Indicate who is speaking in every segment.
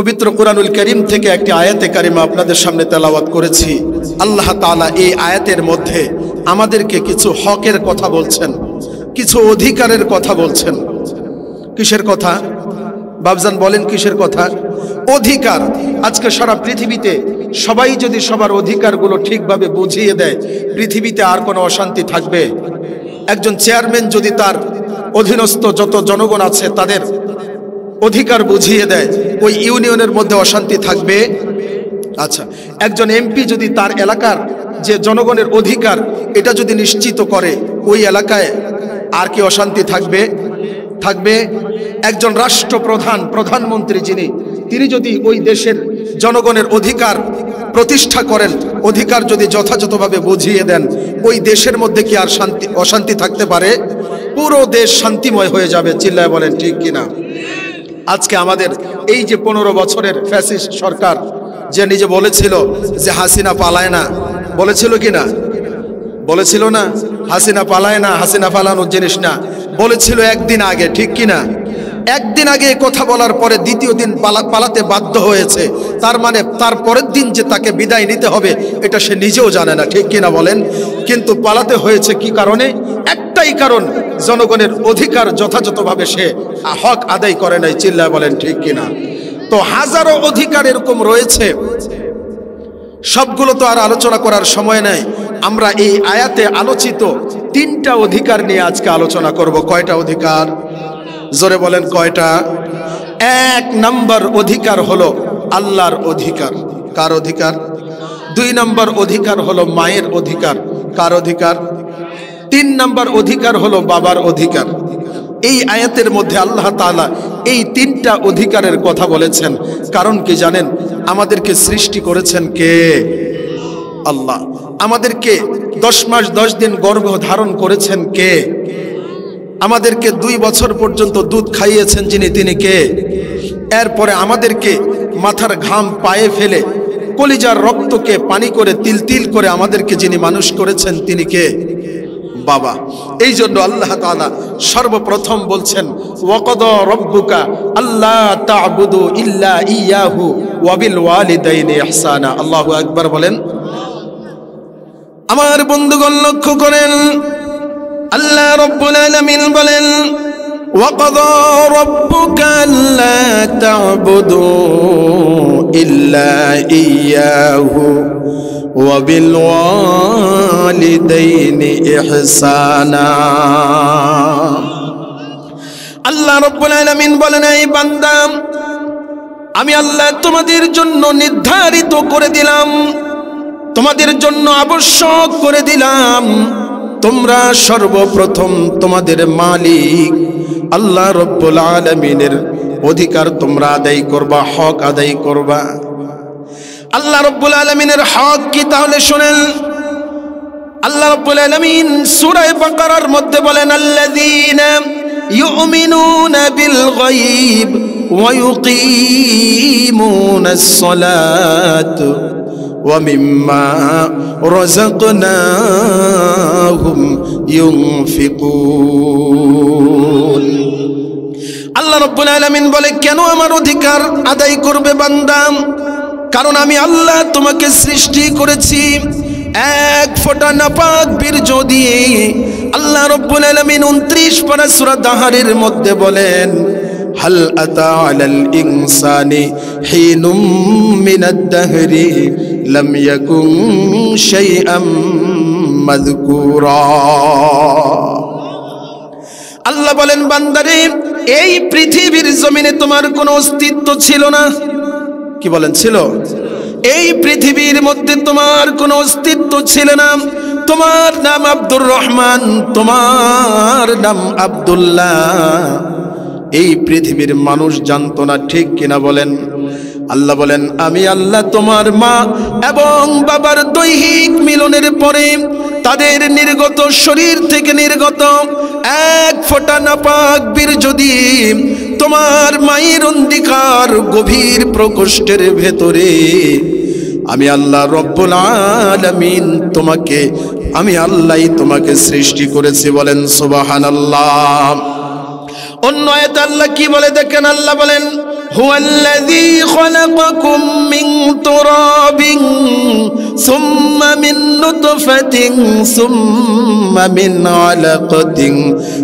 Speaker 1: পবিত্র কুরআনুল কারীম থেকে একটি আয়াতে কারিমা আপনাদের সামনে তেলাওয়াত করেছি। আল্লাহ তাআলা এই আয়াতের মধ্যে আমাদেরকে কিছু হকের কথা বলছেন, কিছু অধিকারের কথা বলছেন। কিসের কথা বাবজান বলেন? কিসের কথা? অধিকার। আজকে সারা পৃথিবীতে সবাই যদি সবার অধিকারগুলো ঠিকভাবে বুঝিয়ে দেয়, পৃথিবীতে আর কোনো অশান্তি থাকবে? একজন চেয়ারম্যান যদি তার অধীনস্থ যত জনগণ আছে তাদের অধিকার বুঝিয়ে দেয়, ওই ইউনিয়নের মধ্যে অশান্তি থাকবে? আচ্ছা, একজন এমপি যদি তার এলাকার যে জনগণের অধিকার এটা যদি নিশ্চিত করে, ওই এলাকায় আর কি অশান্তি থাকবে? থাকবে। একজন রাষ্ট্রপ্রধান, প্রধানমন্ত্রী তিনি যদি ওই দেশের জনগণের অধিকার প্রতিষ্ঠা করেন, অধিকার যদি যথাযথভাবে বুঝিয়ে দেন, ওই দেশের মধ্যে কি আর অশান্তি থাকতে পারে? পুরো দেশ শান্তিময় হয়ে যাবে। চিল্লায় বলেন ঠিক কিনা? আজকে আমাদের এই যে 15 বছরের ফ্যাসিস্ট সরকার, যে নিজে বলেছিল যে হাসিনা পালায় না, বলেছিল কিনা? বলেছিল না হাসিনা পালায় না, হাসিনা পালানোর জিনিস না, বলেছিল একদিন আগে, ঠিক কিনা? একদিন আগে কথা বলার পরে দ্বিতীয় দিন পালাতে বাধ্য হয়েছে। তার মানে তার পরের দিন যে তাকে বিদায় নিতে হবে এটা সে নিজেও জানে না, ঠিক কিনা বলেন? কিন্তু পালাতে হয়েছে কি কারণে? একটাই কারণ, জনগণের অধিকার যথাযথভাবে সে হক আদায় করে নাই। চিল্লায় বলেন ঠিক কিনা? তো হাজারো অধিকার এরকম রয়েছে, সবগুলো তো আর আলোচনা করার সময় নাই। আমরা এই আয়াতে আলোচিত 3টা অধিকার নিয়ে আজকে আলোচনা করব। কয়টা অধিকার? জোরে বলেন কয়টা? 1 নম্বর অধিকার হলো আল্লাহর অধিকার। কার অধিকার? 2 নম্বর অধিকার হলো মায়ের অধিকার। কার অধিকার? 3 নম্বর অধিকার হলো বাবার অধিকার। এই আয়াতের মধ্যে আল্লাহ তাআলা এই 3টা অধিকারের কথা বলেছেন। কারণ কি জানেন? আমাদেরকে সৃষ্টি করেছেন কে? আল্লাহ। আমাদেরকে 10 মাস 10 দিন গর্ভ ধারণ করেছেন কে? আমাদেরকে 2 বছর পর্যন্ত দুধ খাইয়েছেন তিনি কে? এরপরে আমাদেরকে মাথার ঘাম পায়ে ফেলে কলিজার রক্তকে পানি করে তিল তিল করে আমাদেরকে যিনি মানুষ করেছেন তিনি কে? বাবা। এই জন্য আল্লাহ তাআলা সর্বপ্রথম বলছেন ওয়াকাদা রাব্বুকা আল্লা তা'বুদু ইল্লা ইয়াহু ওয়া বিল ওয়ালিদাইনি ইহসানা। আল্লাহু আকবার বলেন। আমার বন্ধুগণ লক্ষ্য করেন, আল্লাহ রাব্বুল আলামিন বলেন ওয়াকাদা রাব্বুকা আল্লা তা'বুদু ইল্লা ইয়াহু ওয়া বিল ওয়ালিদাইনি ইহসানা। আল্লাহ রাব্বুল আলামিন বলেন, এই বান্দা, আমি আল্লাহ তোমাদের জন্য নির্ধারিত করে দিলাম, তোমাদের জন্য আবশ্যক করে দিলাম, তোমরা সর্বপ্রথম তোমাদের মালিক আল্লাহ রাব্বুল আলামিনের অধিকার তোমরা আদায় করবা, হক আদায় করবা। আল্লাহ রাব্বুল আলামিনের হক কি? তাহলে শুনেন। আল্লাহ রাব্বুল আলামিন সূরা বাকারার মধ্যে বলেন আল্লাযীনা ইউমিনুনা বিল গায়ব ওয়া ইউকিমুনাস সালাত ওয়া মিম্মা রাযাকনাহুম ইউনফিকুন। আল্লাহ রাব্বুল আলামিন বলে, কেন আমার অধিকার আদায় করবে বান্দা? কারণ আমি আল্লাহ তোমাকে সৃষ্টি করেছি এক ফোঁটা নাপাক বীর্য দিয়ে। আল্লাহ রাব্বুল আলামিন 29 পারা সূরা দাহারের মধ্যে বলেন হাল আতা আলাল ইনসানি হিনুম মিনাদ দাহরি লাম ইয়াকুন শাইআম মাযকুরা। আল্লাহ বলেন, বান্দারে, এই পৃথিবীর জমিনে তোমার কোনো অস্তিত্ব ছিল না। কি বলেন? ছিল? এই পৃথিবীর মধ্যে তোমার কোনো অস্তিত্ব ছিল না। তোমার নাম আব্দুর রহমান, তোমার নাম আব্দুল্লাহ, এই পৃথিবীর মানুষ জানতো না, ঠিক কিনা বলেন? আল্লাহ বলেন, আমি আল্লাহ তোমার মা এবং বাবার দৈহিক মিলনের পরে তাদের নির্গত শরীর থেকে নির্গত এক ফোঁটা নাপাক বীর্য দিয়ে তোমার মায়ের অন্ধকার গভীর প্রকোষ্ঠের ভেতরে আমি আল্লাহ রব্বুল আলামিন আমি আল্লাহই তোমাকে সৃষ্টি করেছি। বলেন সুবহানাল্লাহ। অন্য আয়াতে আল্লাহ কি বলে দেখেন, আল্লাহ বলেন হুয়াল্লাযী খালাকা خلقكم من تراب ثم من نطفة ثم من علقة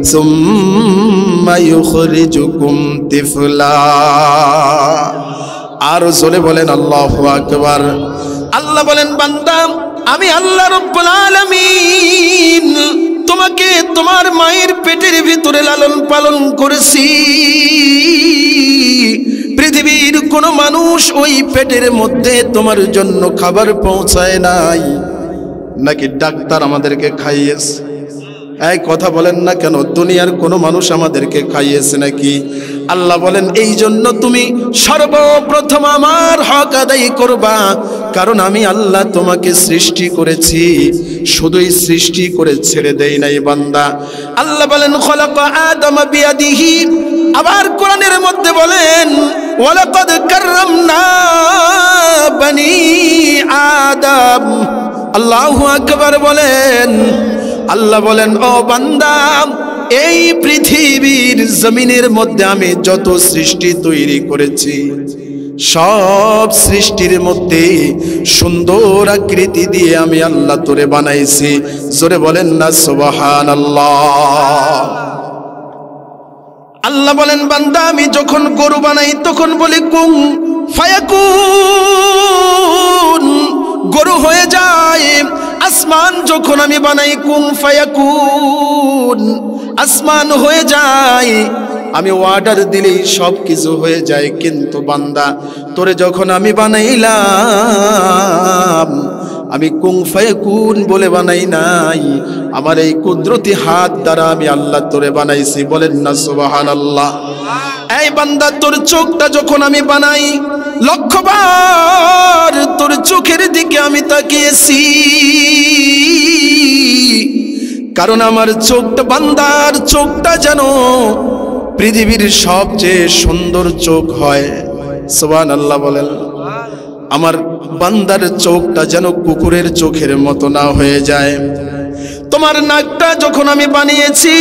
Speaker 1: ثم يخرجكم طفلا আর জোরে বলেন আল্লাহু আকবার। আল্লাহ বলেন বান্দা আমি আল্লাহ রাব্বুল আলামিন তোমাকে তোমার মায়ের পেটের ভিতরে লালন পালন করেছি। পৃথিবীর কোন মানুষ ওই পেটের মধ্যে তোমার জন্য খাবার পৌঁছায় নাই নাকি ডাক্তার আমাদেরকে খাইয়েছে? এই কথা বলেন না কেন? দুনিয়ার কোন মানুষ আমাদেরকে খাইয়েছে নাকি? আল্লাহ বলেন এই জন্য তুমি সর্বপ্রথম আমার হক আদায় করবা, কারণ আমি আল্লাহ তোমাকে সৃষ্টি করেছি, শুধুই সৃষ্টি করে ছেড়ে দেই নাই বান্দা। আল্লাহ বলেন খলাকা আদম বিয়াদিহি, আবার কোরআনের মধ্যে বলেন ওয়ালাকাদ কাররামনা বনি আদম। আল্লাহু আকবার বলেন। আল্লাহ বলেন ও বান্দা এই পৃথিবীর জমিনের মধ্যে আমি যত সৃষ্টি তৈরি করেছি সব সৃষ্টির মধ্যে সুন্দর আকৃতি দিয়ে আমি আল্লাহ তোরে বানাইছি। জোরে বলেন না সুবহানাল্লাহ। আল্লাহ বলেন বান্দা আমি যখন গরু বানাই তখন বলি কুন ফায়াকুন, গরু হয়ে যায়। আসমান যখন আমি বানাই কুন ফায়াকুন, আসমান হয়ে যায়। আমি অর্ডার দিলেই সব কিছু হয়ে যায়। কিন্তু বান্দা তোরে যখন আমি বানাইলাম আমি কুন ফায়াকুন বলে বানাই নাই, আমার এই কুদরতি হাত দ্বারা আমি আল্লাহ তোরে বানাইছি। বলেন না সুবহানাল্লাহ। এই বান্দা তোর চোখটা যখন আমি বানাই লক্ষবার তোর চোখের দিকে আমি তাকিয়েছি, কারণ আমার চোখটা বান্দার চোখটা যেন পৃথিবীর সবচেয়ে সুন্দর চোখ হয়। সুবহানাল্লাহ বলেন। আমার বান্দার চোখটা যেন কুকুরের চোখের মতো না হয়ে যায়। তোমার নাকটা যখন আমি বানিয়েছি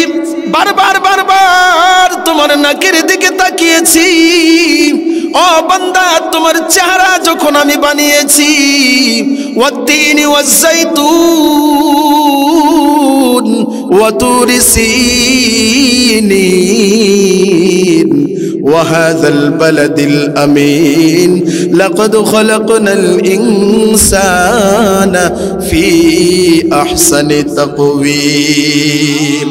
Speaker 1: বারবার বারবার তোমার নাকের দিকে তাকিয়েছি। ও বান্দা তোমার চেহারা যখন আমি বানিয়েছি ওয়াত্তিনি ওয়াজ্জাইতুন ওয়া তুরি সিনিন وهذا البلد الأمين لقد خلقنا الإنسان في أحسن تقويم।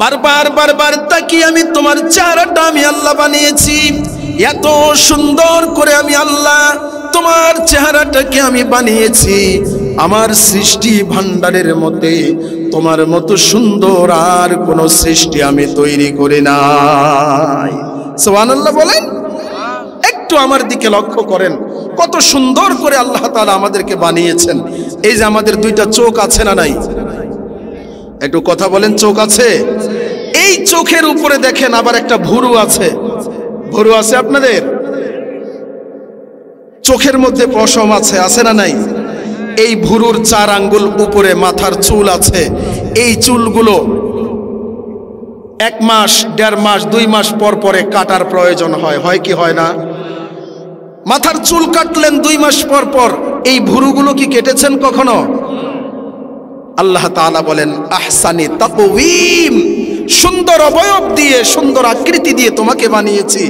Speaker 1: বারবার বারবার তাকিয়ে আমি তোমার চেহারাটা আমি আল্লাহ বানিয়েছি। এত সুন্দর করে আমি আল্লাহ তোমার চেহারাটাকে আমি বানিয়েছি। আমার সৃষ্টি ভান্ডারের মধ্যে তোমার মতো সুন্দর আর কোন সৃষ্টি আমি তৈরি করি নাই। সুবহানাল্লাহ বলেন। একটু আমার দিকে লক্ষ্য করেন কত সুন্দর করে আল্লাহ তাআলা আমাদেরকে বানিয়েছেন। এই যে আমাদের দুইটা চোখ আছে না নাই? একটু কথা বলেন, চোখ আছে? এই চোখের উপরে দেখেন আবার একটা ভুরু আছে। ভুরু আছে আপনাদের? চোখের মধ্যে পশম আছে, আছে না নাই? এই ভুরুর 4 আঙ্গুল উপরে মাথার চুল আছে। এই চুলগুলো 1 মাস 1.5 মাস 2 মাস পর পরে কাটার প্রয়োজন হয়, হয় কি হয় না? মাথার চুল কাটলেন 2 মাস পর পর, এই ভুরুগুলো কি কেটেছেন কখনো? আল্লাহ তাআলা বলেন আহসানি তাকওয়িম, সুন্দর অবয়ব দিয়ে সুন্দর আকৃতি দিয়ে তোমাকে বানিয়েছি।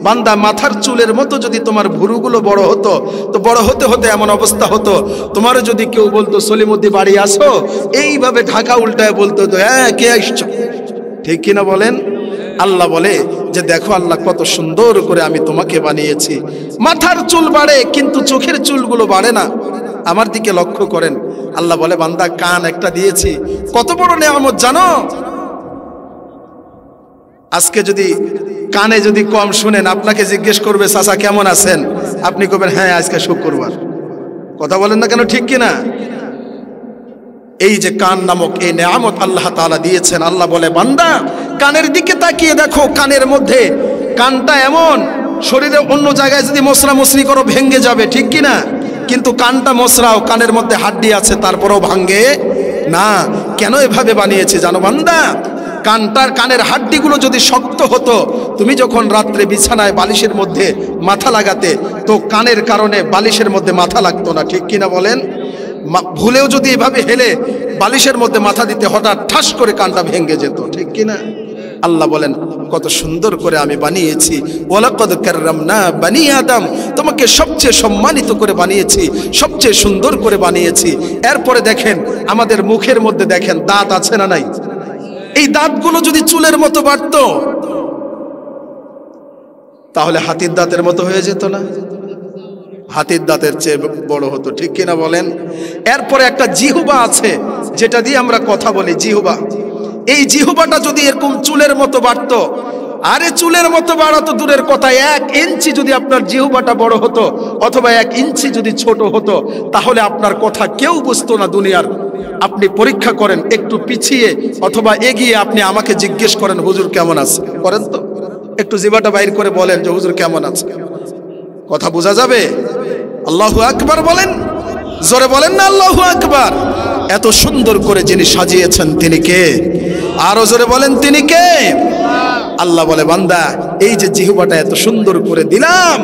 Speaker 1: বান্দা মাথার চুলের মতো যদি তোমার ভুরুগুলো বড় হতো তো বড় হতে হতে এমন অবস্থা হতো তোমার যদি কেউ বলতো সলিমুদ্দি বাড়ি আসো, এইভাবে ঢাকা উল্টায় বলতো তো হ্যাঁ কে আসছো, ঠিক কিনা বলেন? আল্লাহ বলে যে দেখো আল্লাহ কত সুন্দর করে আমি তোমাকে বানিয়েছি। মাথার চুল বাড়ে কিন্তু চোখের চুলগুলো বাড়ে না। আমার দিকে লক্ষ্য করেন। আল্লাহ বলে বান্দা কান একটা দিয়েছি, কত বড় নেয়ামত জানো? আজকে যদি কানে যদি কম শুনেন আপনাকে জিজ্ঞেস করবে চাচা কেমন আছেন, আপনি কবেন হ্যাঁ আজকে শুক্রবার। কথা বলেন না কেন, ঠিক কিনা? এই যে কান নামক এই নেয়ামত আল্লাহ তাআলা দিয়েছেন। আল্লাহ বলে বান্দা কানের দিকে তাকিয়ে দেখো, কানের মধ্যে কানটা এমন শরীরে অন্য জায়গায় যদি মশরা মশরি করো ভেঙে যাবে, ঠিক কিনা? কিন্তু কানটা মশরাও, কানের মধ্যে হাড্ডি আছে তারপরেও ভাঙে না। কেন এভাবে বানিয়েছে জানো বান্দা? কানের হাড্ডিগুলো যদি শক্ত হতো, তুমি যখন রাত্রে বিছানায় বালিশের মধ্যে মাথা লাগাতে, তো কানের কারণে বালিশের মধ্যে মাথা লাগতো না, ঠিক কিনা বলেন? ভুলেও যদি এভাবে হেলে বালিশের মধ্যে মাথা দিতে, হঠাৎ ঠাস করে কানটা ভেঙে যেত, ঠিক কিনা? আল্লাহ বলেন কত সুন্দর করে আমি বানিয়েছি, ওয়ালাকাদ কাররামনা বানি আদম, তোমাকে সবচেয়ে সম্মানিত করে বানিয়েছি, সবচেয়ে সুন্দর করে বানিয়েছি। এরপরে দেখেন আমাদের মুখের মধ্যে দেখেন দাঁত আছে না নাই? এই দাঁতগুলো যদি চুলের মতো বাড়তো, তাহলে হাতির দাঁতের মতো হয়ে যেত না? হাতির দাঁতের চেয়ে বড় হতো, ঠিক কিনা বলেন? এরপরে একটা জিহ্বা আছে যেটা দিয়ে আমরা কথা বলি, জিহ্বা। এই জিহ্বাটা যদি এরকম চুলের মতো বাড়তো, আরে চুলের মতো বাড়াতো দূরের কথা, 1 ইঞ্চি যদি আপনার জিহ্বাটা বড় হতো অথবা 1 ইঞ্চি যদি ছোট হতো, তাহলে আপনার কথা কেউ বুঝতো না দুনিয়ার। আপনি পরীক্ষা করেন, একটু পিছিয়ে অথবা এগিয়ে আপনি আমাকে জিজ্ঞেস করেন হুজুর কেমন আছে, করেন তো, একটু জিহ্বাটা বাইর করে বলেন যে হুজুর কেমন আছে, কথা বোঝা যাবে? আল্লাহু আকবার বলেন, জোরে বলেন না আল্লাহু আকবার। এত সুন্দর করে যিনি সাজিয়েছেন তিনি কে? আরো জোরে বলেন তিনি কে? আল্লাহ বলে বান্দা এই যে জিহ্বাটা এত সুন্দর করে দিলাম,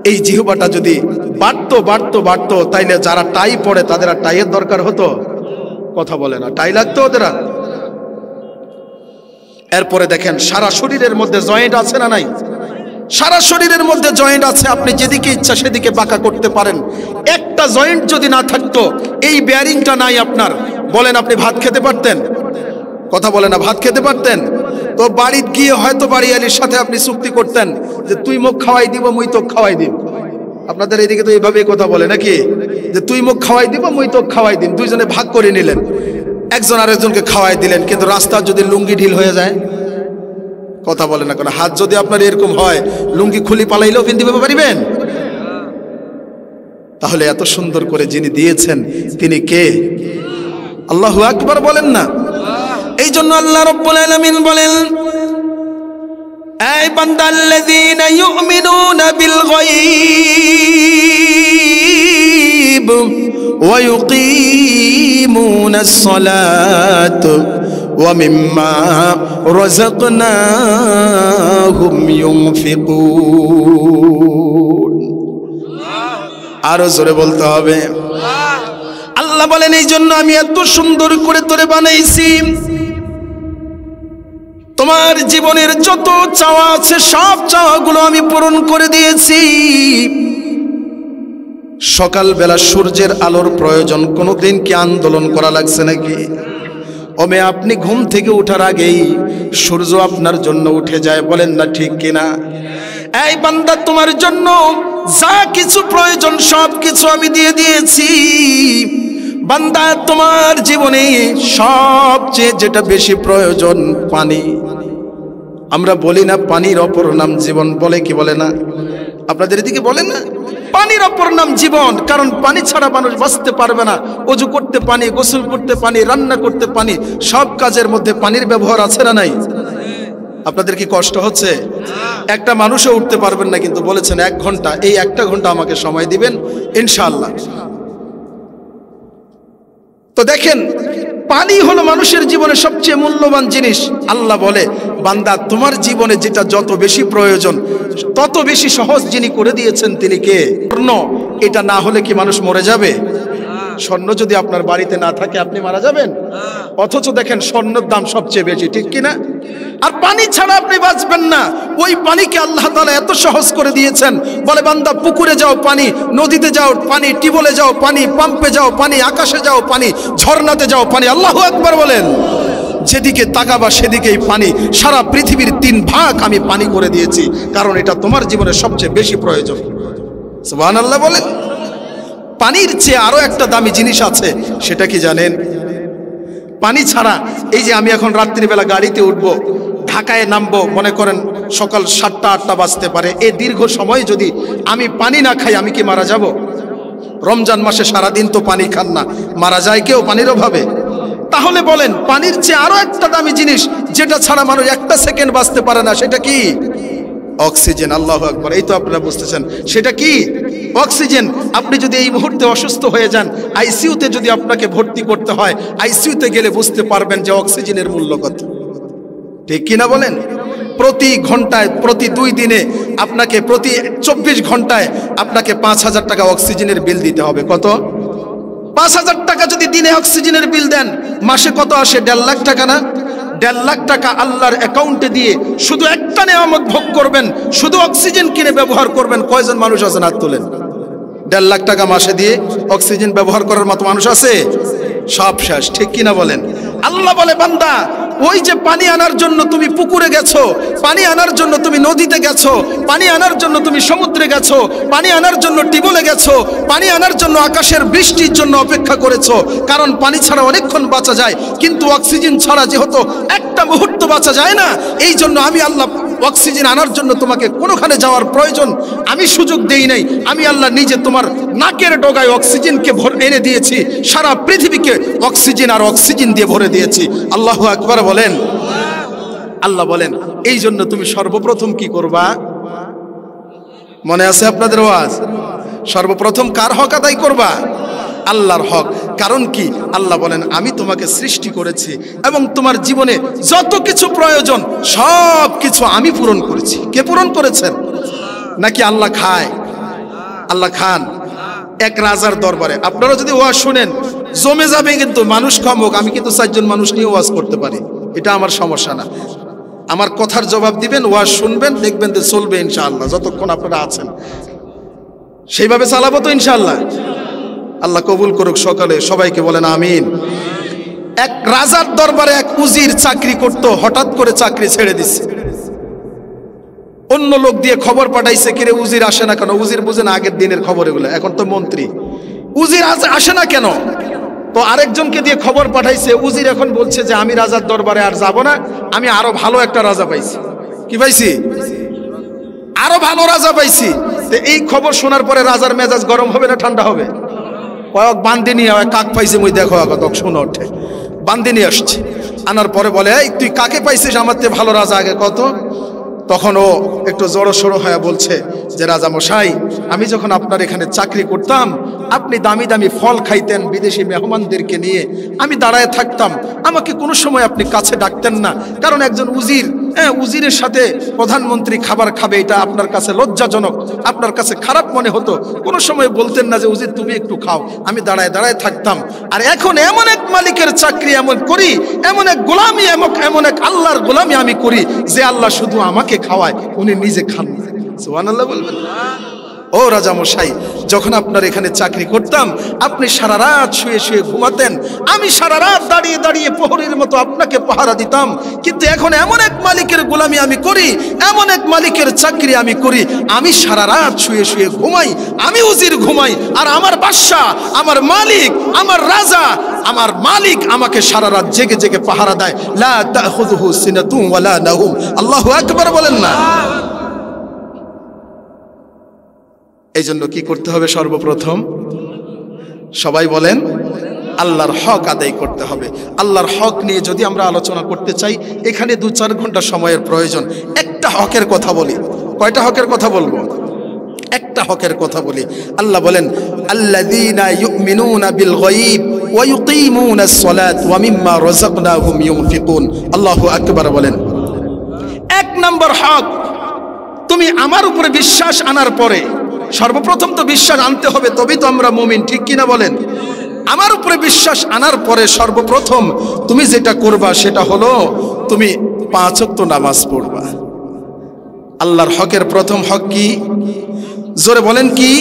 Speaker 1: এই জিহ্বাটা যদি বাড়তো তাইলে যারা টাই পড়ে তাদের আর টাইয়ের দরকার হতো? কথা বলে না, টাই লাগতো ওদের? এরপরে দেখেন সারা শরীরের মধ্যে জয়েন্ট আছে না নাই? সারা শরীরের মধ্যে জয়েন্ট আছে, আপনি যেদিকে ইচ্ছা সেদিকে বাঁকা করতে পারেন। একটা জয়েন্ট যদি না থাকতো, এই বেয়ারিংটা নাই আপনার, বলেন আপনি ভাত খেতে পারতেন? কথা বলে না, ভাত খেতে পারতেন? তো বাড়িতে গিয়ে হয়তো বাড়িওয়ালির সাথে আপনি চুক্তি করতেন যে তুই মুখ খাওয়াই দিব, মুই তোক খাওয়াই দিব। আপনাদের এইদিকে তো এইভাবেই কথা বলে নাকি, যে তুই মুখ খাওয়াই দিব, মুই তোক খাওয়াই দিন। দুইজনে ভাগ করে নিলেন, একজন আরেকজনকে খাওয়াই দিলেন, কিন্তু রাস্তার যদি লুঙ্গি ঢিল হয়ে যায়, কথা বলে না কোনো, হাত যদি আপনার এরকম হয়, লুঙ্গি খুলি পালাইলেও পিনতে পারিবেন? তাহলে এত সুন্দর করে যিনি দিয়েছেন তিনি কে? আল্লাহু আকবার বলেন না। এই জন্য আল্লাহ রাব্বুল আলামিন বলেন, এই বান্দা আল্লাযীনা ইউমিনুনা বিল গায়ব ওয়া ইউকিমুনাস সালাত ওয়া মিম্মা রাযাকনাহুম ইউনফিকুন। আরো জোরে বলতে হবে। আল্লাহ বলেন এই জন্য আমি এত সুন্দর করে তোরে বানাইছি, তোমার জীবনের যত চাওয়া আছে সব চাওয়াগুলো আমি পূরণ করে দিয়েছি। সকালবেলা সূর্যের আলোর প্রয়োজন, কোনোদিন কি আন্দোলন করা লাগছে নাকি? ওমে আপনি ঘুম থেকে ওঠার আগেই সূর্য আপনার জন্য উঠে যায়, বলেন না ঠিক কিনা? এই বান্দা তোমার জন্য যা কিছু প্রয়োজন সব কিছু আমি দিয়ে দিয়েছি। বান্দা তোমার জীবনে সবচেয়ে যেটা বেশি প্রয়োজন পানি। আমরা বলি না পানির অপর নাম জীবন, বলে কি বলে না? আপনাদের এদিকে বলে না পানির অপর নাম জীবন? কারণ পানি ছাড়া মানুষ বাঁচতে পারবে না। ওযু করতে পানি, গোসল করতে পানি, রান্না করতে পানি, সব কাজের মধ্যে পানির ব্যবহার আছে না নাই? আপনাদের কি কষ্ট হচ্ছে? একটা মানুষও উঠতে পারবেন না, কিন্তু বলেছেন 1 ঘন্টা, এই 1টা ঘন্টা আমাকে সময় দিবেন ইনশাআল্লাহ। তো দেখেন পানি হলো মানুষের জীবনে সবচেয়ে মূল্যবান জিনিস। আল্লাহ বলে বান্দা তোমার জীবনে যেটা যত বেশি প্রয়োজন তত বেশি সহজ যিনি করে দিয়েছেন তিনি কে? স্বর্ণ। এটা না হলে কি মানুষ মরে যাবে? স্বর্ণ যদি আপনার বাড়িতে না থাকে আপনি মারা যাবেন? অথচ দেখেন স্বর্ণের দাম সবচেয়ে বেশি, ঠিক কিনা? আর পানি ছাড়া আপনি বাঁচবেন না। ওই পানিকে আল্লাহ তাআলা এত সহজ করে দিয়েছেন, বলে বান্দা পুকুরে যাও পানি, নদীতে যাও পানি, টিউবওয়েলে যাও পানি, পাম্পে যাও পানি, আকাশে যাও পানি, ঝর্ণাতে যাও পানি। আল্লাহু আকবার বলেন। যেদিকে তাকাবা সেদিকেই পানি। সারা পৃথিবীর 3 ভাগ আমি পানি করে দিয়েছি, কারণ এটা তোমার জীবনে সবচেয়ে বেশি প্রয়োজন। সুবহানাল্লাহ বলেন। পানির চেয়ে আরো একটা দামি জিনিস আছে, সেটা কি জানেন? পানি ছাড়া এই যে আমি এখন রাত্রিবেলা গাড়িতে উঠবো, ঢাকায় নামবো, মনে করেন সকাল 7টা 8টা বাজতে পারে, এই দীর্ঘ সময় যদি আমি পানি না খাই আমি কি মারা যাব? রমজান মাসে সারাদিন তো পানি খান না, মারা যায় কেউ পানির অভাবে? তাহলে বলেন পানির চেয়ে আরো একটা দামি জিনিস যেটা ছাড়া মানুষ 1টা সেকেন্ড বাঁচতে পারে না, সেটা কি? অক্সিজেন। আল্লাহু আকবার। এই তো আপনারা বুঝতেছেন সেটা কি অক্সিজেন। আপনি যদি এই মুহূর্তে অসুস্থ হয়ে যান, আইসিইউতে যদি আপনাকে ভর্তি করতে হয়, আইসিইউতে গেলে বুঝতে পারবেন যে অক্সিজেনের মূল্য কত। ঠিক কিনা বলেন? প্রতি ঘন্টায়, প্রতি 2 দিনে আপনাকে, প্রতি 24 ঘন্টায় আপনাকে 5,000 টাকা অক্সিজেনের বিল দিতে হবে। কত? 5,000 টাকা যদি দিনে অক্সিজেনের বিল দেন, মাসে কত আসে? 1.5 লাখ টাকা না? 1.5 লাখ টাকা আল্লাহর অ্যাকাউন্টে দিয়ে শুধু একটা নেয়ামত ভোগ করবেন, শুধু অক্সিজেন কিনে ব্যবহার করবেন। কয়জন মানুষ আছেন? হাত তোলেন। 1.5 লাখ টাকা মাসে দিয়ে অক্সিজেন ব্যবহার করার মতো মানুষ আছে? সব শেষ। ঠিক কিনা বলেন? আল্লাহ বলে, বান্দা, ওই যে পানি আনার জন্য তুমি পুকুরে গেছো, পানি আনার জন্য তুমি নদীতে গেছো, পানি আনার জন্য তুমি সমুদ্রে গেছো, পানি আনার জন্য টিবলে গেছো, পানি আনার জন্য আকাশের বৃষ্টির জন্য অপেক্ষা করেছো, কারণ পানি ছাড়া অনেকক্ষণ বাঁচা যায়, কিন্তু অক্সিজেন ছাড়া যেহেতু একটা মুহূর্ত বাঁচা যায় না, এই জন্য আমি আল্লাহ অক্সিজেন আনার জন্য তোমাকে কোনোখানে যাওয়ার প্রয়োজন আমি সুযোগ দেই নাই। আমি আল্লাহ নিজে তোমার নাকের ডগায় অক্সিজেনকে এনে দিয়েছি, সারা পৃথিবীকে অক্সিজেন আর অক্সিজেন দিয়ে ভরে দিয়েছি। আল্লাহু আকবার বলেন। আল্লাহ বলেন, এই জন্য তুমি সর্বপ্রথম কি করবা? মনে আছে আপনাদের ওয়াজ? সর্বপ্রথম কার হক আদায় করবা? আল্লাহর হক। কারণ কি? আল্লাহ বলেন, আমি তোমাকে সৃষ্টি করেছি এবং তোমার জীবনে যত কিছু প্রয়োজন সব কিছু আমি পূরণ করেছি। কে পূরণ করেছেন? নাকি আল্লাহ খায়? আল্লাহ খান? এক রাজার দরবারে আপনারা যদি ওয়াজ শুনেন জমে যাবে, কিন্তু মানুষ কম হোক, আমি কিন্তু 4 জন মানুষ নিয়ে ওয়াজ করতে পারি, এটা আমার সমস্যা না। আমার কথার জবাব দিবেন, ওয়াজ শুনবেন, দেখবেন যে চলবে ইনশাআল্লাহ। যতক্ষণ আপনারা আছেন সেইভাবে চালাবো তো ইনশাআল্লাহ। আল্লাহ কবুল করুক সকালে, সবাইকে বলেন আমিন। এক রাজার দরবারে এক উজির চাকরি করত, হঠাৎ করে চাকরি ছেড়ে দিচ্ছে। অন্য লোক দিয়ে খবর পাঠাইছে, কিরে উজির আসে না কেন? উজির বুঝে না আগের দিনের খবর এগুলো, এখন তো মন্ত্রী। উজির আসে না কেন? তো আরেকজনকে দিয়ে খবর পাঠাইছে। উজির এখন বলছে যে আমি রাজার দরবারে আর যাব না, আমি আরো ভালো একটা রাজা পাইছি। কি পাইছি? আরো ভালো রাজা পাইছি। তো এই খবর শোনার পরে রাজার মেজাজ গরম হবে না ঠান্ডা হবে? কয়েক বান্দি নিয়ে কাক পাইছে, মুই দেখো শোনো ওঠে, বান্দি নিয়ে আসছে। আনার পরে বলে, এই তুই কাকে পাইছিস আমার থেকে ভালো রাজা, আগে কত? তখন ও একটু জড়ো সড়ো হয়ে বলছে যে রাজা মশাই, আমি যখন আপনার এখানে চাকরি করতাম আপনি দামি দামি ফল খাইতেন, বিদেশি মেহমানদেরকে নিয়ে আমি দাঁড়ায় থাকতাম, আমাকে কোনো সময় আপনি কাছে ডাকতেন না, কারণ একজন উজির, উজিরের সাথে প্রধানমন্ত্রী খাবার খাবে, এটা আপনার কাছে লজ্জাজনক, আপনার কাছে খারাপ মনে হতো, কোনো সময় বলতেন না যে উজির তুমি একটু খাও, আমি দাঁড়ায় দাঁড়ায় থাকতাম। আর এখন এমন এক মালিকের চাকরি এমন করি, এমন এক গোলামি, এমন এক আল্লাহর গোলামি আমি করি যে আল্লাহ শুধু আমাকে খাওয়ায়, উনি নিজে খান না। সুবহানাল্লাহ বলবেন। ও রাজা মশাই, যখন আপনার এখানে চাকরি করতাম আপনি সারা রাত শুয়ে শুয়ে ঘুমাতেন, আমি সারা রাত দাঁড়িয়ে দাঁড়িয়ে প্রহরীর মতো আপনাকে পাহারা দিতাম, কিন্তু এখন এমন এক মালিকের গোলামি আমি করি, এমন এক মালিকের চাকরি আমি করি, আমি সারা রাত শুয়ে শুয়ে ঘুমাই, আমি উজির ঘুমাই, আর আমার বাদশা, আমার মালিক, আমার রাজা, আমার মালিক আমাকে সারা রাত জেগে জেগে পাহারা দেয়। লা তাখুযুহু সিনাতুন ওয়ালা নাওম। আল্লাহু আকবার বলেন না? এই জন্য কি করতে হবে? সর্বপ্রথম সবাই বলেন আল্লাহর হক আদায় করতে হবে। আল্লাহর হক নিয়ে যদি আমরা আলোচনা করতে চাই, এখানে 2-4 ঘন্টা সময়ের প্রয়োজন। একটা হকের কথা বলি। কয়টা হকের কথা বলবো? একটা হকের কথা বলি। আল্লাহ বলেন, আল্লাযীনা ইউমিনুনা বিল গায়ব ওয়া ইউকিমুনাস সালাত ওয়া মিম্মা রাযাকনাহুম ইউনফিকুন। আল্লাহু আকবার বলেন। 1 নম্বর হক, তুমি আমার উপরে বিশ্বাস আনার পরে, সর্বপ্রথম তো বিশ্বাস আনতে হবে, তবেই তো আমরা মুমিন। ঠিক কিনা বলেন? আমার উপরে বিশ্বাস আনার পরে সর্বপ্রথম তুমি যেটা করবা সেটা হলো তুমি 5 ওয়াক্ত নামাজ পড়বা। আল্লাহর হকের প্রথম হক কি? জোরে বলেন কি?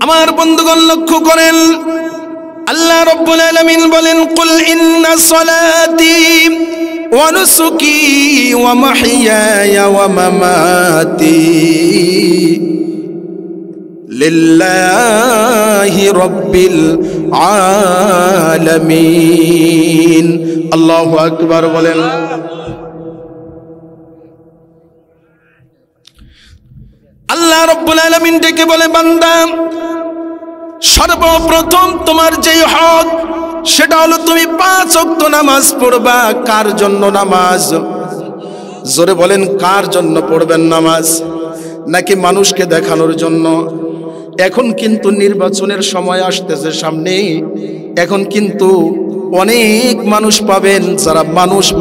Speaker 1: আমার বন্ধুগণ লক্ষ্য করেন, আল্লাহ রাব্বুল আলামিন বলেন, কুল ইন্না সলাতি ওয়া নুসুকি ওয়া মাহইয়ায়া ওয়া মামাতি লিল্লাহি রাব্বিল আলামিন। আল্লাহু আকবার বলেন। আল্লাহ রাব্বুল আলামিন ডেকে বলে, বান্দা, সর্বপ্রথম তোমার যে হক সেটা হলো তুমি 5 ওয়াক্ত নামাজ পড়বা। কার জন্য নামাজ? জোরে বলেন, কার জন্য পড়বেন নামাজ? নাকি মানুষকে দেখানোর জন্য? এখন কিন্তু নির্বাচনের সময় আসতেছে সামনে। এখন কিন্তু অনেক মানুষ পাবেন যারা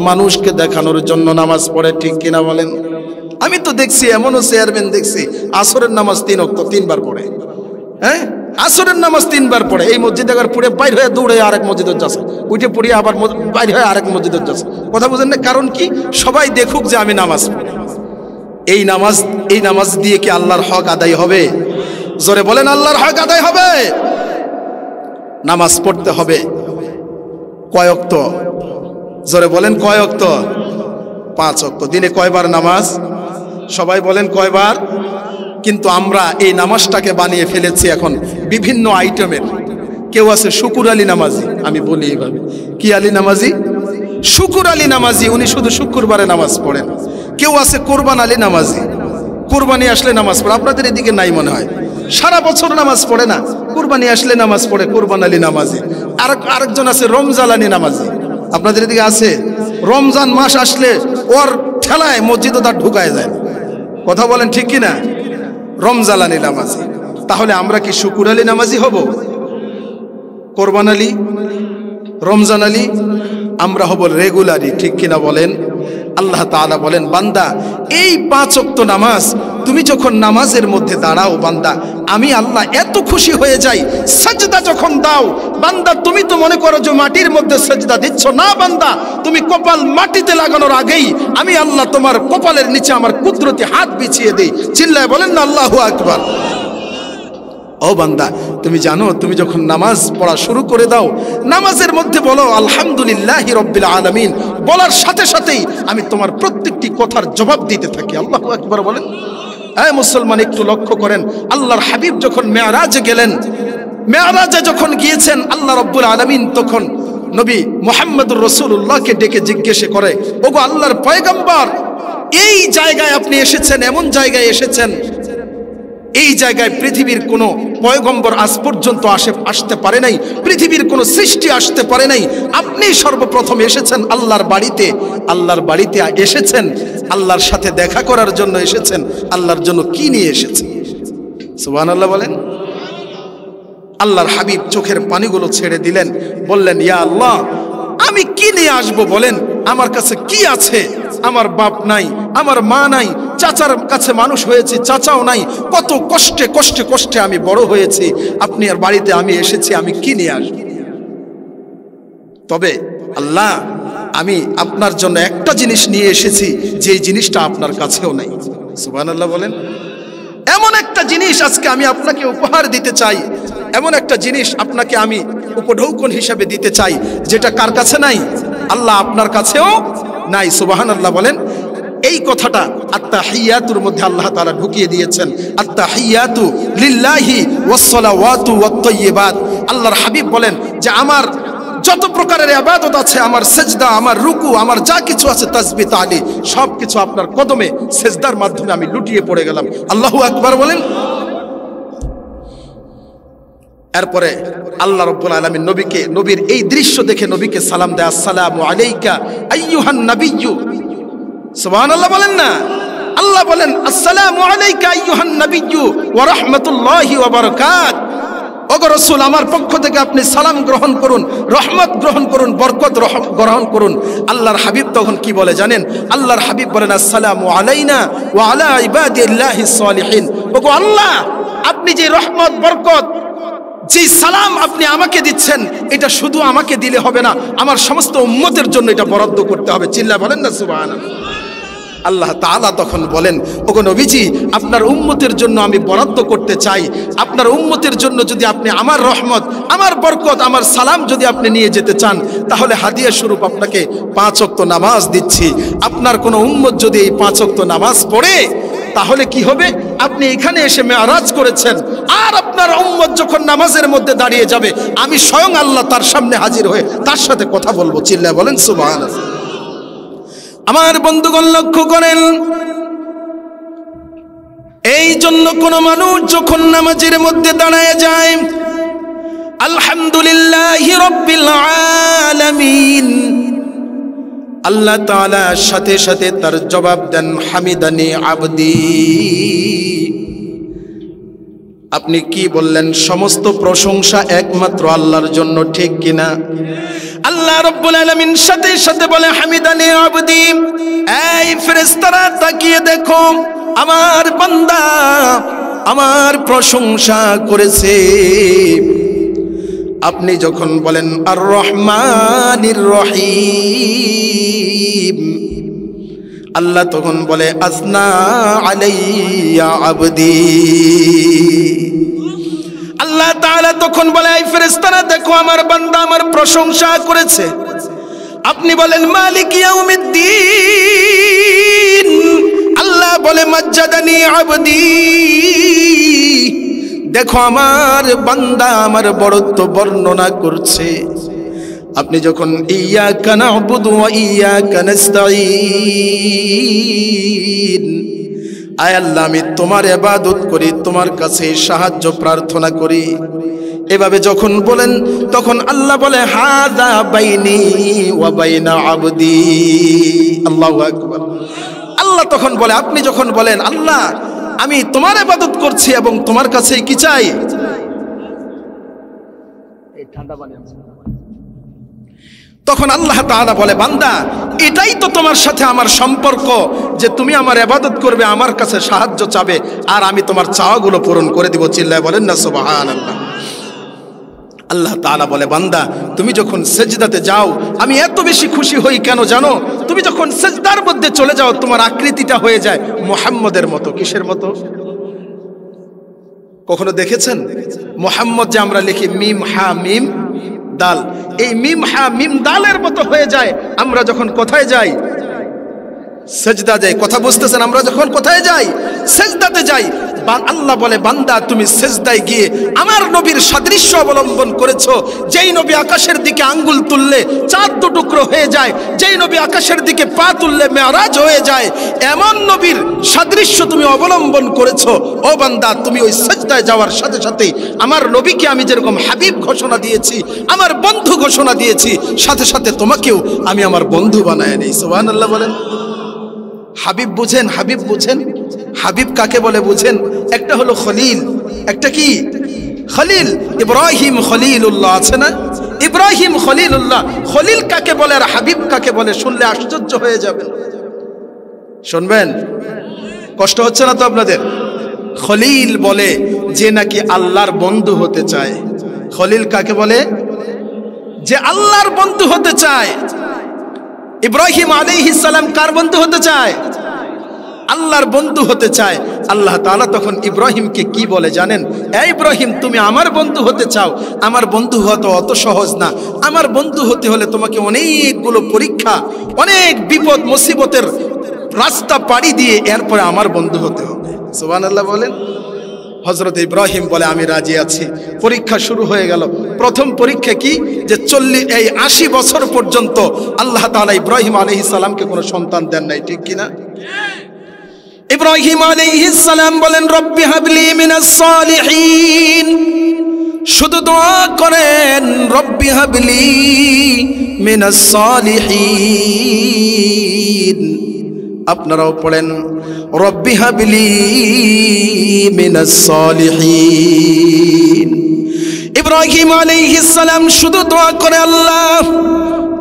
Speaker 1: মানুষকে দেখানোর জন্য নামাজ পড়ে, ঠিক কিনা বলেন? আমি তো দেখছি, এমনও চেয়ারম্যান দেখছি আসরের নামাজ 3 ওয়াক্ত 3 বার পড়ে। হ্যাঁ, আসরের নামাজ 3 বার পড়ে। এই মসজিদে একবার পড়ে বাইর হয়ে দৌড়ে আরেক মসজিদে যাচ্ছে, উঠে পড়ে আবার বাইর হয়ে আরেক মসজিদে যাচ্ছে। কথা বুঝেন না? কারণ কি? সবাই দেখুক যে আমি নামাজ পড়ি। এই নামাজ দিয়ে কি আল্লাহর হক আদায় হবে? জোরে বলেন, আল্লাহর হক আদায় হবে? নামাজ পড়তে হবে কয় ওয়াক্ত? জোরে বলেন, কয় ওয়াক্ত? 5 ওয়াক্ত। দিনে কয়বার নামাজ? সবাই বলেন কয়বার? কিন্তু আমরা এই নামাজটাকে বানিয়ে ফেলেছি এখন বিভিন্ন আইটেমের। কেউ আছে শুকুর আলী নামাজি, আমি বলি এইভাবে, কি আলী নামাজি? শুকুর আলী নামাজি, উনি শুধু শুক্রবারে নামাজ পড়েন। কেউ আছে কোরবান আলী নামাজি, কোরবানি আসলে নামাজ পড়ে। আপনাদের এদিকে নাই মনে হয়, সারা বছর নামাজ পড়ে না, কোরবানি আসলে নামাজ পড়ে, কোরবান আলী নামাজি। আরেকজন আছে রমজান আলী নামাজি, আপনাদের এদিকে আছে? রমজান মাস আসলে ওর ঠেলায় মসজিদে তার ঢুকায় যায়। কথা বলেন ঠিক কিনা? রমজান আলী নামাজি। তাহলে আমরা কি শুকুর আলী নামাজি হব? কোরবান আলী, রমজান আলী? আমরা হব রেগুলারই, ঠিক কিনা বলেন? আল্লাহ তাআলা বলেন, বান্দা এই 5 ওয়াক্ত নামাজ তুমি যখন নামাজের মধ্যে দাঁড়াও বান্দা, আমি আল্লাহ এত খুশি হয়ে যাই। সাজদা যখন দাও বান্দা, তুমি তো মনে করো যে মাটির মধ্যে সাজদা দিচ্ছ না বান্দা, তুমি কপাল মাটিতে লাগানোর আগেই আমি আল্লাহ তোমার কপালের নিচে আমার কুদরতি হাত বিছিয়ে দেই। চিল্লায় বলেন না আল্লাহু আকবার। ও বান্দা, তুমি জানো তুমি যখন নামাজ পড়া শুরু করে দাও, নামাজের মধ্যে বলো আলহামদুলিল্লাহি রাব্বিল আলামিন, বলার সাথে সাথেই আমি তোমার প্রত্যেকটি কথার জবাব দিতে থাকি। আল্লাহু আকবার বলেন। এই মুসলমান, একটু লক্ষ্য করেন, আল্লাহর হাবিব যখন মেরাজে গেলেন, মেরাজে যখন গিয়েছেন আল্লাহ রাব্বুল আলামিন তখন নবী মুহাম্মদুর রাসূলুল্লাহকে ডেকে জিজ্ঞেস করে, ওগো আল্লাহর পয়গম্বর, এই জায়গায় আপনি এসেছেন, এমন জায়গায় এসেছেন, এই জায়গায় পৃথিবীর কোনো পয়গম্বর আজ পর্যন্ত আসতে পারে নাই, পৃথিবীর কোনো সৃষ্টি আসতে পারে নাই। আপনি সর্বপ্রথম এসেছেন আল্লাহর বাড়িতে। আল্লাহর বাড়িতে এসেছেন আল্লাহর সাথে দেখা করার জন্য এসেছেন। আল্লাহর জন্য কি নিয়ে এসেছেন? সুবহানাল্লাহ বলেন। আল্লাহর হাবিব চোখের পানিগুলো ছেড়ে দিলেন, বললেন, ইয়া আল্লাহ, আমি কি নিয়ে আসবো বলেন? আমার কাছে কি আছে? আমার বাপ নাই, আমার মা নাই, চাচার কাছে মানুষ হয়েছে, চাচাও নাই, কত কষ্টে কষ্টে কষ্টে আমি বড় হয়েছি, আপনি আর বাড়িতে আমি এসেছি, আমি কি নিয়ে আসবো? তবে আল্লাহ, আমি আপনার জন্য একটা জিনিস নিয়ে এসেছি, যে জিনিসটা আপনার কাছেও নাই। সুবহানাল্লাহ বলেন। এমন একটা জিনিস আজকে আমি আপনাকে উপহার দিতে চাই, এমন একটা জিনিস আপনাকে আমি উপঢৌকন হিসেবে দিতে চাই, যেটা কার কাছে নাই? আল্লাহ আপনার কাছেও নাই। সুবহানাল্লাহ বলেন। এই কথাটা আত্তাহিয়াতুর মধ্যে আল্লাহ তাআলা ঢুকিয়ে দিয়েছেন। আত্তাহিয়াতু লিল্লাহি ওয়াসসালাওয়াতু ওয়াত-তাইয়্যিবাত। আল্লাহর হাবিব বলেন যে আমার যত প্রকারের ইবাদত আছে, আমার সেজদা, আমার রুকু, আমার যা কিছু আছে, তাসবিহ, তাহলিল, সব কিছু আপনার কদমে সেজদার মাধ্যমে আমি লুটিয়ে পড়ে গেলাম। আল্লাহু আকবার বলেন। এরপরে আল্লাহ রাব্বুল আলামিন নবীর এই দৃশ্য দেখে নবীকে সালাম দেয়, আসসালামু আলাইকা আইয়ুহান নাবিয়্যু। সুবহানাল্লাহ বলেন না। আল্লাহ বলেন, আসসালামু আলাইকা আইয়ুহান নাবিয়্যু ওয়া রাহমাতুল্লাহি ওয়া বারাকাতুহু। ওগো রাসূল, আমার পক্ষ থেকে আপনি সালাম গ্রহণ করুন, রহমত গ্রহণ করুন, বরকত গ্রহণ করুন। আল্লাহর হাবিব তখন কি বলে জানেন? আল্লাহর হাবিব বলেন, আসসালামু আলাইনা ওয়া আলা ইবাদিল্লাহিস সালিহিন। ওগো আল্লাহ, আপনি যে রহমত, বরকত, যে সালাম আপনি আমাকে দিচ্ছেন, এটা শুধু আমাকে দিলে হবে না, আমার সমস্ত উম্মতের জন্য এটা বরাদ্দ করতে হবে। চিল্লায় বলেন না সুবহানাল্লাহ। আল্লাহ তাআলা তখন বলেন, ওগো নবীজি, আপনার উম্মতের জন্য আমি বরাদ্দ করতে চাই। আপনার উম্মতের জন্য যদি আপনি আমার রহমত, আমার বরকত, আমার সালাম যদি আপনি নিয়ে যেতে চান, তাহলে হাদিয়া স্বরূপ আপনাকে 5 ওয়াক্ত নামাজ দিচ্ছি। আপনার কোনো উম্মত যদি এই 5 ওয়াক্ত নামাজ পড়ে, তাহলে কি হবে? আপনি এখানে এসে মেরাজ করেছেন, আর আপনার উম্মত যখন নামাজের মধ্যে দাঁড়িয়ে যাবে, আমি স্বয়ং আল্লাহ তার সামনে হাজির হয়ে তার সাথে কথা বলবো। চিল্লায় বলেন সুবহানাল্লাহ। আমার বন্ধুগণ লক্ষ্য করেন, এই জন্য কোন মানুষ যখন নামাজের মধ্যে দাঁড়ায় যায়, আলহামদুলিল্লাহি রাব্বিল আলামিন, আল্লাহ তাআলা সাথে সাথে তার জবাব দেন হামিদানি আবদি। আপনি কি বললেন? সমস্ত প্রশংসা একমাত্র আল্লাহর জন্য, ঠিক কিনা? আল্লাহ রাব্বুল আলামিন সাথে সাথে বলে হামিদানি আবদি। এই ফেরেশতারা তাকিয়ে দেখো, আমার বান্দা আমার প্রশংসা করেছে। আপনি যখন বলেন আর রহমানির রহিম, আল্লাহ তখন বলে আসনা আলাইয়া আবদি। আল্লাহ তাআলা তখন বলে এই ফেরেশতারা দেখো, আমার বান্দা আমার প্রশংসা করেছে। আপনি বলেন মালিক ইয়াউমিদ্দিন, আল্লাহ বলে মাজ্জাদানি আবদি। দেখো আমার বান্দা আমার বড়ত্ব বর্ণনা করছে। আপনি যখন ইয়্যাকা না'বুদু ওয়া ইয়্যাকা নাস্তাঈন, আয় আল্লাহ আমি তোমার ইবাদত করি, তোমার কাছে সাহায্য প্রার্থনা করি, এভাবে যখন বলেন তখন আল্লাহ বলে হাযা বাইনি ওয়া বাইনা আবদি। আল্লাহু আকবার। আল্লাহ তখন বলে, আপনি যখন বলেন আল্লাহ আমি তোমার ইবাদত করছি এবং তোমার কাছে কি চাই, এই ঠান্ডা পানি আছে, তখন আল্লাহ তাআলা বলে বান্দা এটাই তো তোমার সাথে আমার সম্পর্ক, যে তুমি আমার ইবাদত করবে, আমার কাছে সাহায্য চাবে, আর আমি তোমার চাওয়াগুলো পূরণ করে দিব। চিল্লায় বলেন না সুবহানাল্লাহ। আল্লাহ তাআলা বলে বান্দা তুমি যখন সেজদাতে যাও আমি এত বেশি খুশি হই কেন জানো? তুমি যখন সেজদার মধ্যে চলে যাও তোমার আকৃতিটা হয়ে যায় মুহাম্মদের মতো। কিসের মতো? কখনো দেখেছেন মুহাম্মদ যে আমরা লিখি মিম হা মিম দাল, এই মিম হা মিম দালের মতো হয়ে যায় আমরা যখন কোথায় যাই? সেজদা যাই। কথা বুঝতেছেন? আমরা যখন কোথায় যাই? সেজদাতে যাই। আল্লাহ বলে বান্দা তুমি সেজদায় গিয়ে আমার নবীর সাদৃশ্য অবলম্বন করেছো। যেই নবী আকাশের দিকে আঙ্গুল তুললে চাঁদ দুটুকরো হয়ে যায়, যেই নবী আকাশের দিকে পা তুললে মেরাজ হয়ে যায়, এমন নবীর সাদৃশ্য তুমি অবলম্বন করেছো। ও বান্দা তুমি ওই সেজদায় যাওয়ার সাথে সাথেই আমার নবীকে আমি যেরকম হাবিব ঘোষণা দিয়েছি, আমার বন্ধু ঘোষণা দিয়েছি, সাথে সাথে তোমাকেও আমি আমার বন্ধু বানায় নেই। সুবহানাল্লাহ বলেন। হাবিব বুঝেন? হাবিব বুঝেন? হাবিব কাকে বলে বুঝেন? একটা হলো খলিল, একটা কি খলিল। ইব্রাহিম খলিলুল্লাহ আছে না? ইব্রাহিম খলিলুল্লাহ। খলিল কাকে বলে আর হাবিব কাকে বলে শুনলে আশ্চর্য হয়ে যাবে। শুনবেন? কষ্ট হচ্ছে না তো আপনাদের? খলিল বলে যে নাকি আল্লাহর বন্ধু হতে চায়। খলিল কাকে বলে? যে আল্লাহর বন্ধু হতে চায়। ইব্রাহিম আলাইহিস সালাম কার বন্ধু হতে চায়? আল্লাহর বন্ধু হতে চায়। আল্লাহ তাআলা তখন ইব্রাহিমকে কি বলে জানেন? এই ইব্রাহিম তুমি আমার বন্ধু হতে চাও, আমার বন্ধু হওয়া তো অত সহজ না। আমার বন্ধু হতে হলে তোমাকে অনেকগুলো পরীক্ষা, অনেক বিপদ মুসিবতের রাস্তা পাড়ি দিয়ে এরপরে আমার বন্ধু হতে হবে। সুবহানাল্লাহ বলেন। হযরত ইব্রাহিম বলে আমি রাজি আছি। পরীক্ষা শুরু হয়ে গেল। প্রথম পরীক্ষা কি? যে 80 বছর পর্যন্ত আল্লাহ তাআলা ইব্রাহিম আলাইহিস সালামকে কোনো সন্তান দেন নাই, ঠিক কিনা? ইব্রাহিম আলাইহিস সালাম বলেন রব্বি হাবলি মিনাস সালিহিন। শুধু দোয়া করেন রব্বি হাবলি মিনাস সালিহিন। আপনারাও পড়েন রব্বি হাবলি মিনাস সালিহিন। ইব্রাহিম আলাইহিস সালাম শুধু দোয়া করে আল্লাহ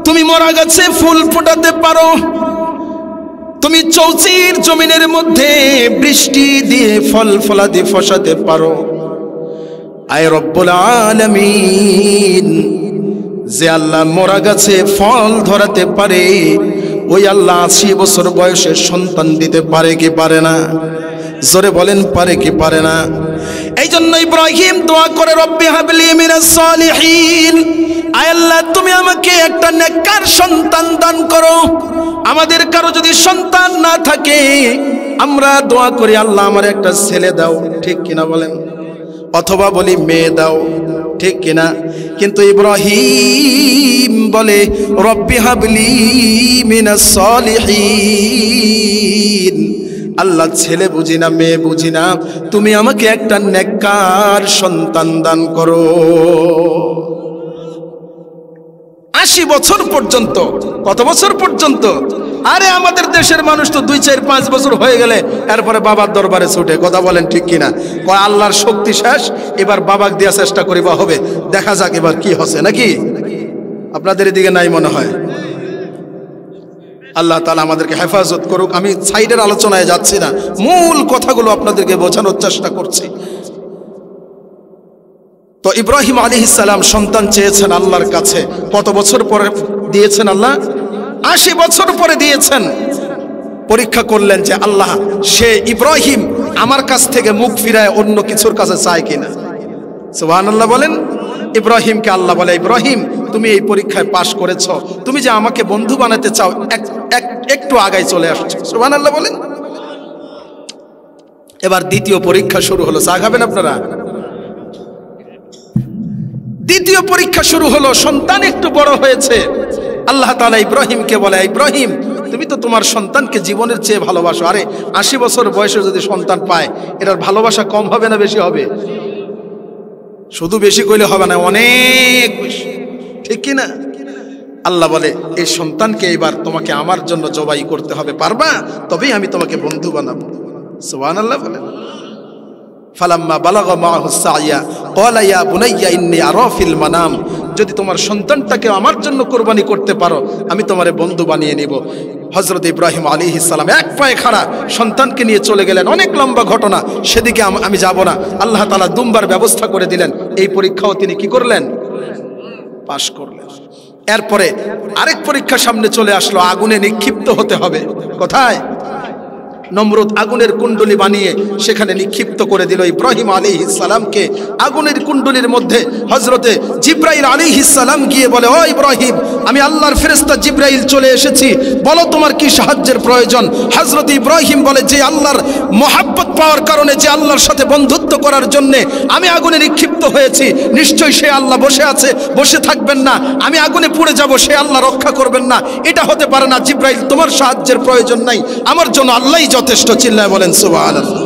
Speaker 1: তুমি মরা গাছে ফুল ফোটাতে পারো, তুমি চৌচির জমিনের মধ্যে বৃষ্টি দিয়ে ফল ফলাদি ফসাতে পারো। আয় রব্বুল আলামিন, যে আল্লাহ মরা গাছে ফল ধরাতে পারে ওই আল্লাহ 80 বছর বয়সে সন্তান দিতে পারে কি পারে না? জোরে বলেন পারে কি পারে না? এই জন্য ইব্রাহিম দোয়া করে রব্বি হাবলি মিনাস সালিহিন। আয় আল্লাহ তুমি আমাকে একটা নেককার সন্তান দান করো। আমাদের কারো যদি সন্তান না থাকে আমরা দোয়া করি আল্লাহ আমার একটা ছেলে দাও, ঠিক কিনা বলেন? অথবা বলি মেয়ে দাও, ঠিক কিনা? কিন্তু ইব্রাহিম বলে রব্বি হাবলি মিনাস সালিহিন। আল্লাহ ছেলে বুঝি না মেয়ে বুঝি না, তুমি আমাকে একটা নেককার সন্তান দান করো। 80 বছর পর্যন্ত। কত বছর পর্যন্ত? আরে আমাদের দেশের মানুষ তো 2, 4, 5 বছর হয়ে গেলে এরপরে বাবার দরবারে ছুটে। কথা বলেন ঠিক কিনা? কয় আল্লাহর শক্তি শেষ, এবার বাবাকে দেওয়ার চেষ্টা করিবা হবে, দেখা যাক এবার কি হচ্ছে, নাকি? আপনাদের এদিকে নাই মনে হয়। আল্লাহ তাআলা আমাদেরকে হেফাজত করুক। আমি সাইডের আলোচনায় যাচ্ছি না, মূল কথাগুলো আপনাদেরকে বোঝানোর চেষ্টা করছি। তো ইব্রাহিম আলাইহিস সালাম সন্তান চেয়েছেন আল্লাহর কাছে। কত বছর পরে দিয়েছেন আল্লাহ? 80 বছর পরে দিয়েছেন। পরীক্ষা করলেন যে আল্লাহ, সে ইব্রাহিম আমার কাছ থেকে মুখ ফিরায় অন্য কিছুর কাছে চায় কিনা। সুবহানাল্লাহ বলেন। ইব্রাহিমকে আল্লাহ বলে, ইব্রাহিম তুমি এই পরীক্ষায় পাশ করেছো, তুমি যে আমাকে বন্ধু বানাতে চাও একটু আগায় চলে আসছো। সুবহানাল্লাহ বলেন। এবার দ্বিতীয় পরীক্ষা শুরু হলো। চা খাবেন আপনারা? দ্বিতীয় পরীক্ষা শুরু হলো। সন্তান একটু বড় হয়েছে। আল্লাহ তাআলা ইব্রাহিমকে বলে, ইব্রাহিম তুমি তো তোমার সন্তানকে জীবনের চেয়ে ভালোবাসো। আরে 80 বছর বয়সে যদি সন্তান পায়, এটার ভালোবাসা কম হবে না বেশি হবে? শুধু বেশি কইলে হবে না, অনেক বেশি, ঠিক কি না? আল্লাহ বলে, এই সন্তানকে এবার তোমাকে আমার জন্য জবাই করতে হবে, পারবা? তবেই আমি তোমাকে বন্ধু বানাবো। সুবহানাল্লাহ বলেন। ফালাম্মা বালাগা মাআহু সাইয়া ক্বালা ইয়া বুনাইয়া ইন্নী আরা ফিল মানাম, যদি তোমার সন্তানটাকে আমার জন্য কুরবানি করতে পারো, আমি তোমারে বন্ধু বানিয়ে নিব। হযরত ইব্রাহিম আলাইহিস সালাম এক পায়ে খাড়া সন্তানকে নিয়ে চলে গেলেন। অনেক লম্বা ঘটনা, সেদিকে আমি যাব না। আল্লাহ তাআলা দুম্বার ব্যবস্থা করে দিলেন। এই পরীক্ষাও তিনি কি করলেন? পাশ করলেন। এরপরে আরেক পরীক্ষা সামনে চলে আসলো, আগুনে নিক্ষিপ্ত হতে হবে। কোথায়? নমরুদ আগুনের কুণ্ডলী বানিয়ে সেখানে নিক্ষিপ্ত করে দিল ইব্রাহিম আলাইহিস সালামকে। আগুনের কুণ্ডলীর মধ্যে হযরতে জিবরাইল আলাইহিস সালাম গিয়ে বলে, ও ইব্রাহিম, আমি আল্লাহর ফেরেশতা জিবরাইল চলে এসেছি, বলো তোমার কি সাহায্যের প্রয়োজন? হযরত ইব্রাহিম বলে, যে আল্লাহর মহব্বত পাওয়ার কারণে, যে আল্লাহর সাথে বন্ধুত্ব করার জন্য আমি আগুনে নিক্ষিপ্ত হয়েছি, নিশ্চয়ই সে আল্লাহ বসে আছে, বসে থাকবেন না, আমি আগুনে পুড়ে যাব, সে আল্লাহ রক্ষা করবেন না, এটা হতে পারে না। জিবরাইল, তোমার সাহায্যের প্রয়োজন নাই, আমার জন্য আল্লাহই যথেষ্ট। চিল্লায় বলেন সুবহানাল্লাহ।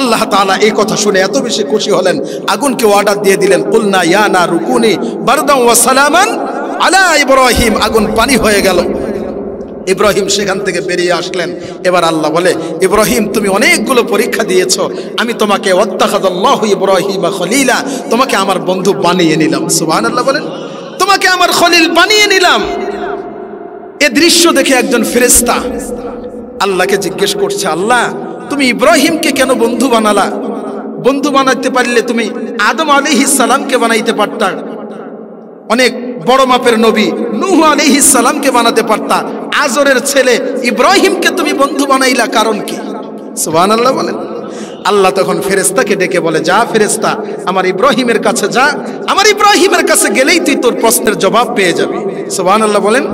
Speaker 1: আল্লাহ তাআলা এই কথা শুনে এত বেশি খুশি হলেন, আগুনকে অর্ডার দিয়ে দিলেন, কুলনা ইয়া নারু কুনি বারদান ওয়া সালামান আলা ইব্রাহিম। আগুন পানি হয়ে গেল। ইব্রাহিম সেখান থেকে বেরিয়ে আসলেন। এবার আল্লাহ বলে, ইব্রাহিম তুমি অনেকগুলো পরীক্ষা দিয়েছো, আমি তোমাকে ওয়াত্তাখাযাল্লাহু ইব্রাহিমা খলিলা, তোমাকে আমার বন্ধু বানিয়ে নিলাম। সুবহানাল্লাহ বলেন। তোমাকে আমার খলিল বানিয়ে নিলাম। এ দৃশ্য দেখে একজন ফেরেশতা আল্লাহকে জিজ্ঞেস করছে, আল্লাহ তুমি ইব্রাহিমকে কেন বন্ধু বানালা? বন্ধু বানাইতে পারলে তুমি আদম আলাইহিস সালামকে বানাইতে পারতা, অনেক বড় মাপের নবী নূহ আলাইহিস সালামকে বানাতে পারতা, আজরের ছেলে ইব্রাহিমকে তুমি বন্ধু বানাইলা, কারণ কি? সুবহানাল্লাহ বলেন। আল্লাহ তখন ফেরেশতাকে ডেকে বলে, যা ফেরেশতা, আমার ইব্রাহিমের কাছে যা, আমার ইব্রাহিমের কাছে গেলেই তুই তোর প্রশ্নের জবাব পেয়ে যাবি। সুবহানাল্লাহ বলেন।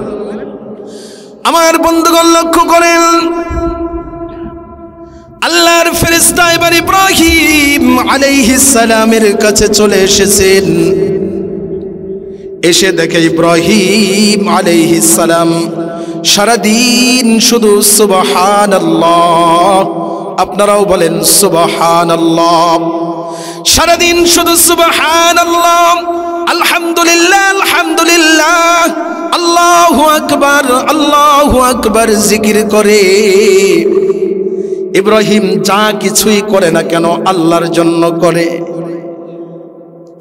Speaker 1: আমার বন্ধুগণ লক্ষ্য করেন, আল্লাহর ফেরেশতা এবার ইব্রাহিম আলাইহিস সালামের কাছে চলে এসেছেন। এসে দেখে ইব্রাহিম আলাইহিস সালাম সারাদিন শুধু সুবহানাল্লাহ, আপনারাও বলেন সুবহানাল্লাহ, সারাদিন শুধু সুবহানাল্লাহ, আলহামদুলিল্লাহ আলহামদুলিল্লাহ, আল্লাহু আকবার জিকির করে। ইব্রাহিম যা কিছুই করে না কেন আল্লাহর জন্য করে।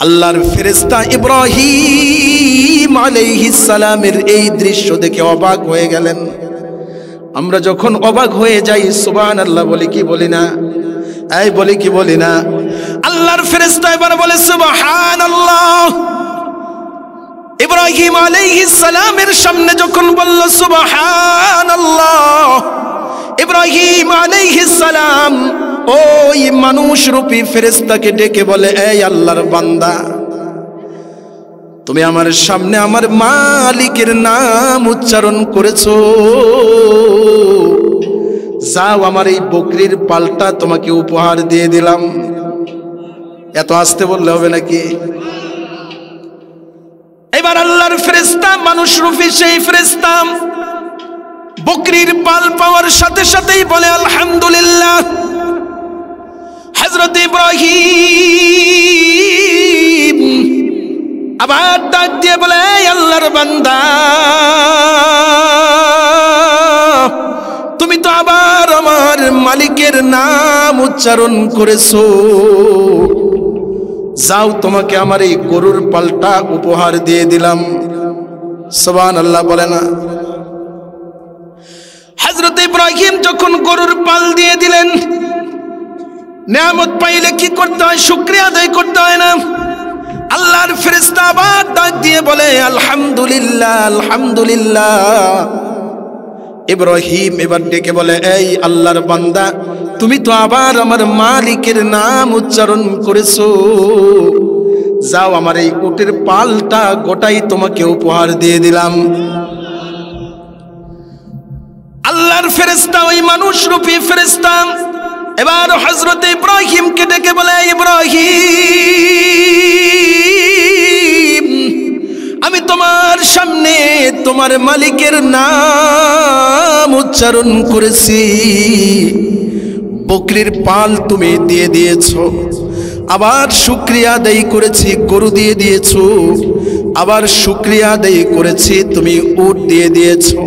Speaker 1: আল্লাহর ফেরেশতা ইব্রাহিম আলাইহিস সালামের এই দৃশ্য দেখে অবাক হয়ে গেলেন। আমরা যখন অবাক হয়ে যাই সুবহানাল্লাহ বলি কি বলি না? এই বলি কি বলি না? আল্লাহর ফেরেশতা এবার বলে সুবহানাল্লাহ। ইব্রাহিম আলাইহিস সালামের সামনে যখন বলল সুবহানাল্লাহ, ইব্রাহিম আলাইহিস সালাম ওই মানুষ রূপী ফেরেশতাকে ডেকে বলে, এই আল্লাহর বান্দা, তুমি আমার সামনে আমার মালিকের নাম উচ্চারণ করেছো, যাও আমার এই বকরির পালটা তোমাকে উপহার দিয়ে দিলাম। এত আস্তে বললে হবে নাকি? এবার আল্লাহর ফেরেশতা মানুষ রূপী সেই ফেরেশতা বকরির পাল পাওয়ার সাথে সাথেই বলে আলহামদুলিল্লাহ। হযরত ইব্রাহিম আবার ডাক দিয়ে বলে, আল্লাহ আল্লাহর বান্দা, তুমি তো আবার আমার মালিকের নাম উচ্চারণ করেছো, যাও তোমাকে আমার এই গরুর পালটা উপহার দিয়ে দিলাম। সুবহানাল্লাহ বলে না? হযরত ইব্রাহিম যখন গরুর পাল দিয়ে দিলেন, নিয়ামত পাইলে কি করতে হয়? শুকরিয়া আদায় করতে হয় না? আল্লাহর ফেরেশতা আবার ডাক দিয়ে বলে আলহামদুলিল্লাহ, আলহামদুলিল্লাহ। ইব্রাহিম এবার ডেকে বলে, এই আল্লাহর বান্দা, তুমি তো আবার আমার মালিকের নাম উচ্চারণ করেছো, যাও আমার এই উটের পালটা গোটাই তোমাকে উপহার দিয়ে দিলাম। আল্লাহর ফেরেশতা, ওই মানুষ রূপী ফেরেশতা এবার হযরত ইব্রাহিমকে ডেকে বলে, ইব্রাহিম, আমি তোমার সামনে তোমার মালিকের নাম উচ্চারণ করেছি, বকরির পাল তুমি দিয়ে দিয়েছো, আবার শুকরিয়া আদায় করেছি গরু দিয়ে দিয়েছো, আবার শুকরিয়া আদায় করেছি তুমি উট দিয়ে দিয়েছো।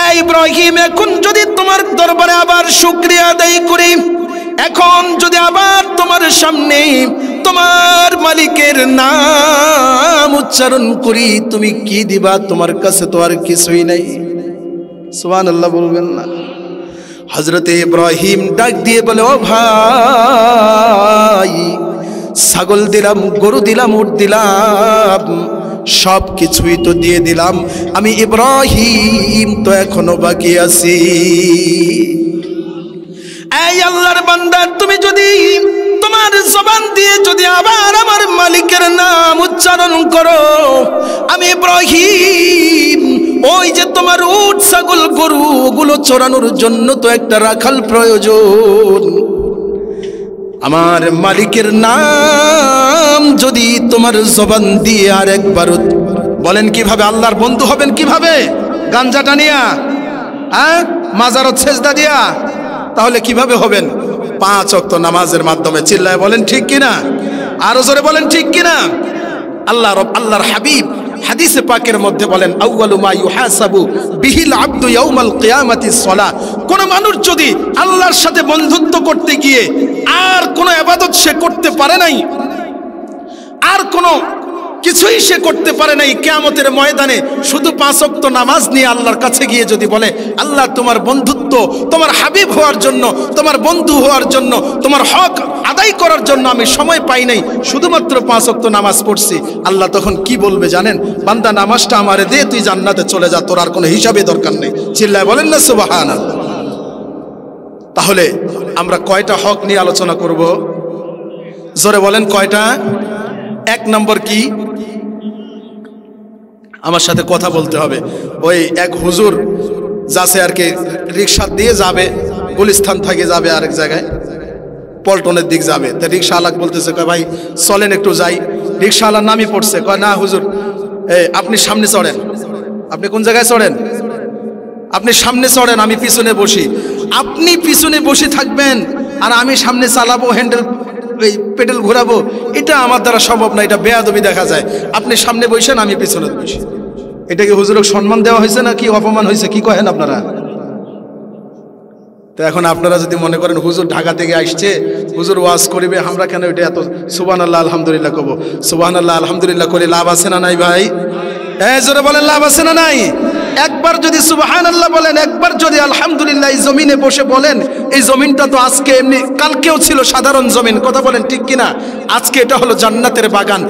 Speaker 1: এই ইব্রাহিম, এখন যদি তোমার দরবারে আবার শুকরিয়া আদায় করি, এখন যদি আবার তোমার সামনে তোমার মালিকের নাম উচ্চারণ করি, তুমি কি দিবা? তোমার কাছে তো আর কিছুই নাই। সুবহানাল্লাহ বলবেন না? হযরতে ইব্রাহিম ডাক দিয়ে বলে, ও ভাই, ছাগল দিলাম, গরু দিলাম, উট দিলাম, সব কিছুই তো দিয়ে দিলাম, আমি ইব্রাহিম তো এখনো বাকি আছি। এই আল্লাহর বান্দা, তুমি যদি তোমার জবান দিয়ে যদি আবার আমার মালিকের নাম উচ্চারণ করো, আমি ইব্রাহিম, ওই যে তোমার উট ছাগল গরু ওগুলো চড়ানোর জন্য তো একটা রাখাল প্রয়োজন, আমার মালিকের নাম যদি তোমার জবান দিয়ে আর একবার বলেন, কিভাবে আল্লাহর বন্ধু হবেন? কিভাবে? গাঞ্জাটা নিয়া, হ্যাঁ, মাজারত সেজদা দিয়া? তাহলে কিভাবে হবেন? 5 ওয়াক্ত নামাজের মাধ্যমে। চিল্লায় বলেন ঠিক কিনা? আরো জোরে বলেন ঠিক কিনা? আল্লাহর হাবিব হাদিসে পাকের মধ্যে বলেন, আউয়ালু মা ইউহাসাবু বিহিল আবদু ইয়াউমাল কিয়ামাতিস সালাহ। কোন মানুষ যদি আল্লাহর সাথে বন্ধুত্ব করতে গিয়ে আর কোন ইবাদত সে করতে পারে নাই, আর কোন কিছুই সে করতে পারে নাই, কিয়ামতের ময়দানে শুধু 5 ওয়াক্ত নামাজ নিয়ে আল্লাহর কাছে গিয়ে যদি বলে, আল্লাহ তোমার বন্ধুত্ব, তোমার হাবিব হওয়ার জন্য, তোমার বন্ধু হওয়ার জন্য, তোমার হক আদায় করার জন্য আমি সময় পাই নাই, শুধুমাত্র 5 ওয়াক্ত নামাজ পড়ছি, আল্লাহ তখন কি বলবে জানেন? বান্দা, নামাজটা আমারে দে, তুই জান্নাতে চলে যা, তোর আর কোনো হিসাবে দরকার নেই। চিল্লায় বলেন না সুবহানাল্লাহ? তাহলে আমরা কয়টা হক নিয়ে আলোচনা করব? জোরে বলেন কয়টা? 1 নম্বর কি? আমার সাথে কথা বলতে হবে। ওই এক হুজুর যাচ্ছে আর কি, রিক্সা দিয়ে যাবে, গুলিস্তান থেকে যাবে আরেক জায়গায়, পল্টনের দিক যাবে। তা রিক্সাওয়ালা বলতেছে, কয় ভাই চলেন একটু যাই। রিক্সাওয়ালার নামই পড়ছে, কয় না হুজুর, আপনি সামনে চড়েন। আপনি কোন জায়গায় চড়েন? আপনি সামনে চড়েন, আমি পিছনে বসি। আপনি পিছনে বসে থাকবেন আর আমি সামনে চালাবো, হ্যান্ডেল এই পেডেল ঘোরাবো, এটা আমার দ্বারা সম্ভব না, এটা বেয়াদবি দেখা যায়। আপনি সামনে বসেন, আমি পিছনে বসি। এটা কি হুজুরকে সম্মান দেওয়া হয়েছে না কি অপমান হয়েছে? কি কহেন আপনারা? তো এখন আপনারা যদি মনে করেন হুজুর ঢাকা থেকে আসছে, হুজুর ওয়াজ করিবে, আমরা কেন এটা এত সুবহানাল্লাহ আলহামদুলিল্লাহ কব? সুবহানাল্লাহ আলহামদুলিল্লাহ করে লাভ আছে না নাই ভাই? জোরে বলেন, লাভ আছে না নাই? একবার যদি সুবহানাল্লাহ বলেন, একবার যদি আলহামদুলিল্লাহ এই জমিনে বসে বলেন, এই জমিনটা তো আজকে এমনি, কালকেও ছিল সাধারণ জমিন, কথা বলেন ঠিক কিনা? আজকে এটা হলো জান্নাতের বাগান।